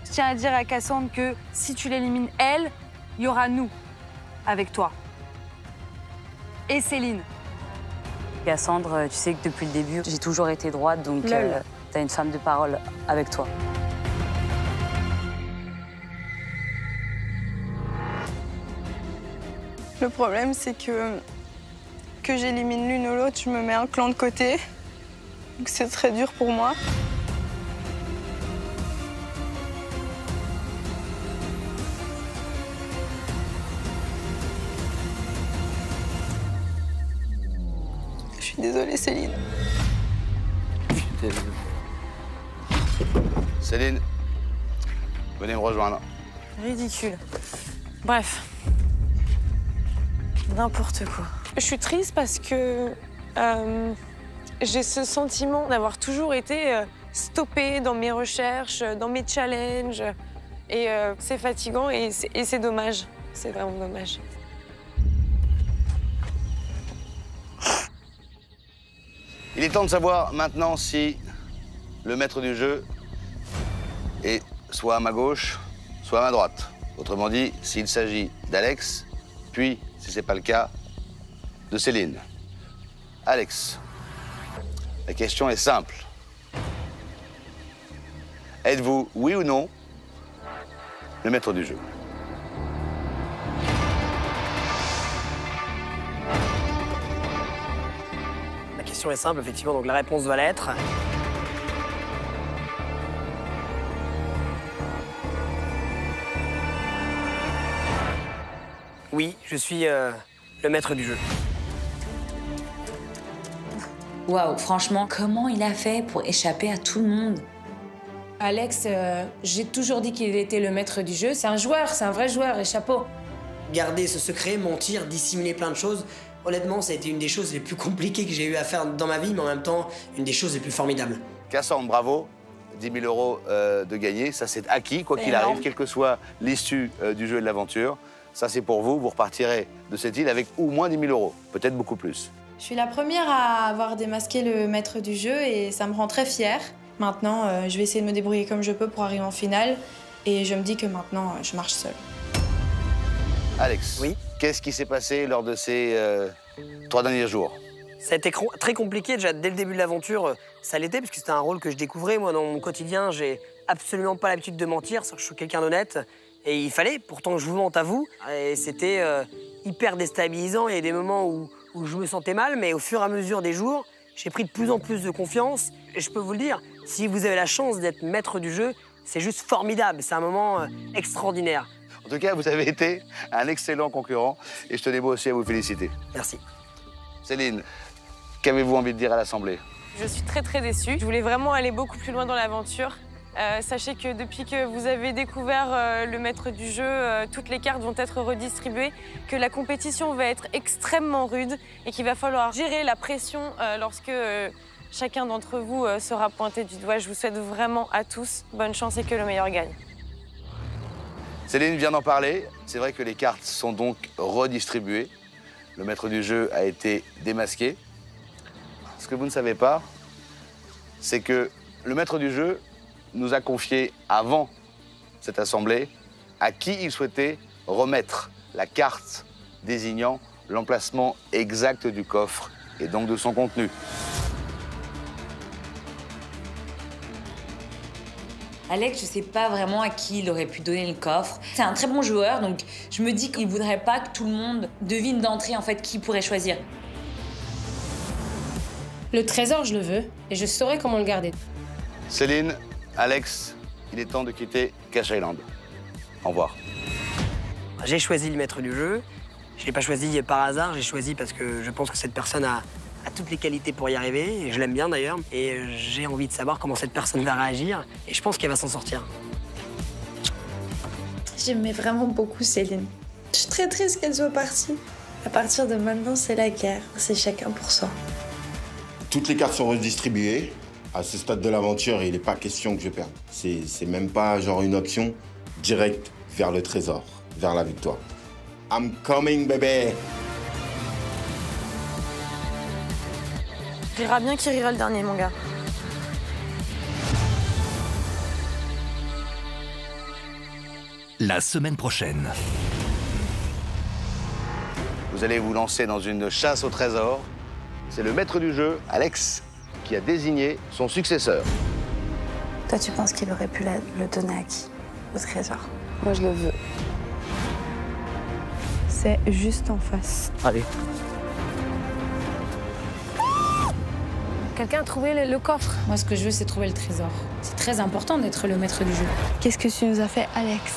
Je tiens à dire à Cassandre que si tu l'élimines elle, il y aura nous avec toi. Et Céline. Cassandre, tu sais que depuis le début, j'ai toujours été droite, donc t'as une femme de parole avec toi. Le problème, c'est que j'élimine l'une ou l'autre, je me mets un clan de côté. Donc c'est très dur pour moi. suis désolée, Céline. Céline, venez me rejoindre. Ridicule. Bref. N'importe quoi. Je suis triste parce que j'ai ce sentiment d'avoir toujours été stoppée dans mes recherches, dans mes challenges. Et c'est fatigant et c'est dommage. C'est vraiment dommage. Il est temps de savoir maintenant si le maître du jeu est soit à ma gauche, soit à ma droite. Autrement dit, s'il s'agit d'Alex, puis, si ce n'est pas le cas, de Céline. Alex, la question est simple. Êtes-vous, oui ou non, le maître du jeu? La question est simple, effectivement, donc la réponse va l'être. Oui, je suis le maître du jeu. Waouh, franchement, comment il a fait pour échapper à tout le monde? Alex, j'ai toujours dit qu'il était le maître du jeu. C'est un joueur, c'est un vrai joueur, et chapeau. Garder ce secret, mentir, dissimuler plein de choses, honnêtement, ça a été une des choses les plus compliquées que j'ai eu à faire dans ma vie, mais en même temps, une des choses les plus formidables. Cassandre, bravo. 10 000 euros de gagner, ça c'est acquis, quoi qu'il arrive, quelle que soit l'issue du jeu et de l'aventure. Ça c'est pour vous, vous repartirez de cette île avec au moins 10 000 euros, peut-être beaucoup plus. Je suis la première à avoir démasqué le maître du jeu et ça me rend très fière. Maintenant, je vais essayer de me débrouiller comme je peux pour arriver en finale. Et je me dis que maintenant, je marche seule. Alex, oui. Qu'est-ce qui s'est passé lors de ces 3 derniers jours? Ça a été très compliqué, déjà dès le début de l'aventure, ça l'était, parce que c'était un rôle que je découvrais. Moi, dans mon quotidien, j'ai absolument pas l'habitude de mentir, je suis quelqu'un d'honnête. Et il fallait pourtant que je vous mente à vous. Et c'était hyper déstabilisant. Il y a des moments où je me sentais mal, mais au fur et à mesure des jours, j'ai pris de plus en plus de confiance. Et je peux vous le dire, si vous avez la chance d'être maître du jeu, c'est juste formidable. C'est un moment extraordinaire. En tout cas, vous avez été un excellent concurrent et je tenais moi aussi à vous féliciter. Merci. Céline, qu'avez-vous envie de dire à l'Assemblée? Je suis très déçue. Je voulais vraiment aller beaucoup plus loin dans l'aventure. Sachez que depuis que vous avez découvert le maître du jeu, toutes les cartes vont être redistribuées, que la compétition va être extrêmement rude et qu'il va falloir gérer la pression lorsque chacun d'entre vous sera pointé du doigt. Je vous souhaite vraiment à tous bonne chance et que le meilleur gagne. Céline vient d'en parler. C'est vrai que les cartes sont donc redistribuées. Le maître du jeu a été démasqué. Ce que vous ne savez pas, c'est que le maître du jeu nous a confié avant cette assemblée à qui il souhaitait remettre la carte désignant l'emplacement exact du coffre et donc de son contenu. Alex, je sais pas vraiment à qui il aurait pu donner le coffre. C'est un très bon joueur, donc je me dis qu'il voudrait pas que tout le monde devine d'entrée en fait qui pourrait choisir. Le trésor, je le veux, et je saurai comment le garder. Céline, Alex, il est temps de quitter Cash Island. Au revoir. J'ai choisi le maître du jeu. Je ne l'ai pas choisi par hasard, j'ai choisi parce que je pense que cette personne a toutes les qualités pour y arriver, et je l'aime bien d'ailleurs. Et j'ai envie de savoir comment cette personne va réagir, et je pense qu'elle va s'en sortir. J'aimais vraiment beaucoup Céline. Je suis très triste qu'elle soit partie. À partir de maintenant, c'est la guerre. C'est chacun pour soi. Toutes les cartes sont redistribuées. À ce stade de l'aventure, il n'est pas question que je perde. C'est même pas genre une option directe vers le trésor, vers la victoire. I'm coming, bébé. Rira bien qui rira le dernier, mon gars. La semaine prochaine. Vous allez vous lancer dans une chasse au trésor. C'est le maître du jeu, Alex, qui a désigné son successeur. Toi, tu penses qu'il aurait pu le donner à qui, le trésor? Moi, je le veux. C'est juste en face. Allez. Quelqu'un a trouvé le coffre. Moi, ce que je veux, c'est trouver le trésor. C'est très important d'être le maître du jeu. Qu'est-ce que tu nous as fait, Alex?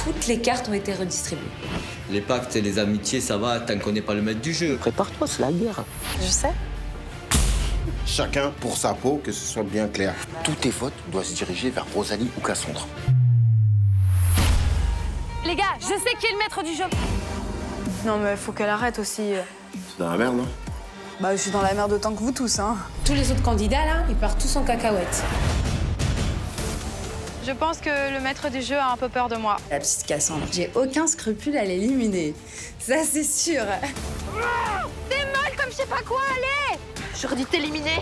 toutes les cartes ont été redistribuées. Les pactes et les amitiés, ça va tant qu'on n'est pas le maître du jeu. Prépare-toi, c'est la guerre. Je sais. Chacun pour sa peau, que ce soit bien clair. Tous tes votes doivent se diriger vers Rosalie ou Cassandre. Les gars, je sais qui est le maître du jeu. Non, mais faut qu'elle arrête aussi. C'est dans la merde, non? Bah, je suis dans la merde autant que vous tous, hein. Tous les autres candidats, là, ils partent tous en cacahuète. Je pense que le maître du jeu a un peu peur de moi. La petite Cassandre, j'ai aucun scrupule à l'éliminer. Ça, c'est sûr. T'es molle comme je sais pas quoi, allez! J'aurais dû t'éliminer.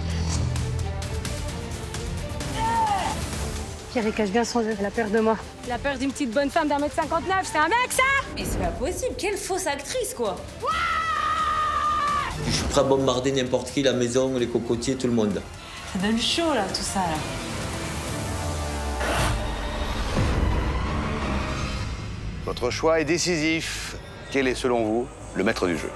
Pierre, il cache bien son jeu. Elle a peur de moi. La peur d'une petite bonne femme d'1m59, c'est un mec, ça? Mais c'est pas possible, quelle fausse actrice, quoi! Je suis prêt à bombarder n'importe qui, la maison, les cocotiers, tout le monde. Ça donne chaud, là, tout ça, là. Votre choix est décisif. Quel est, selon vous, le maître du jeu?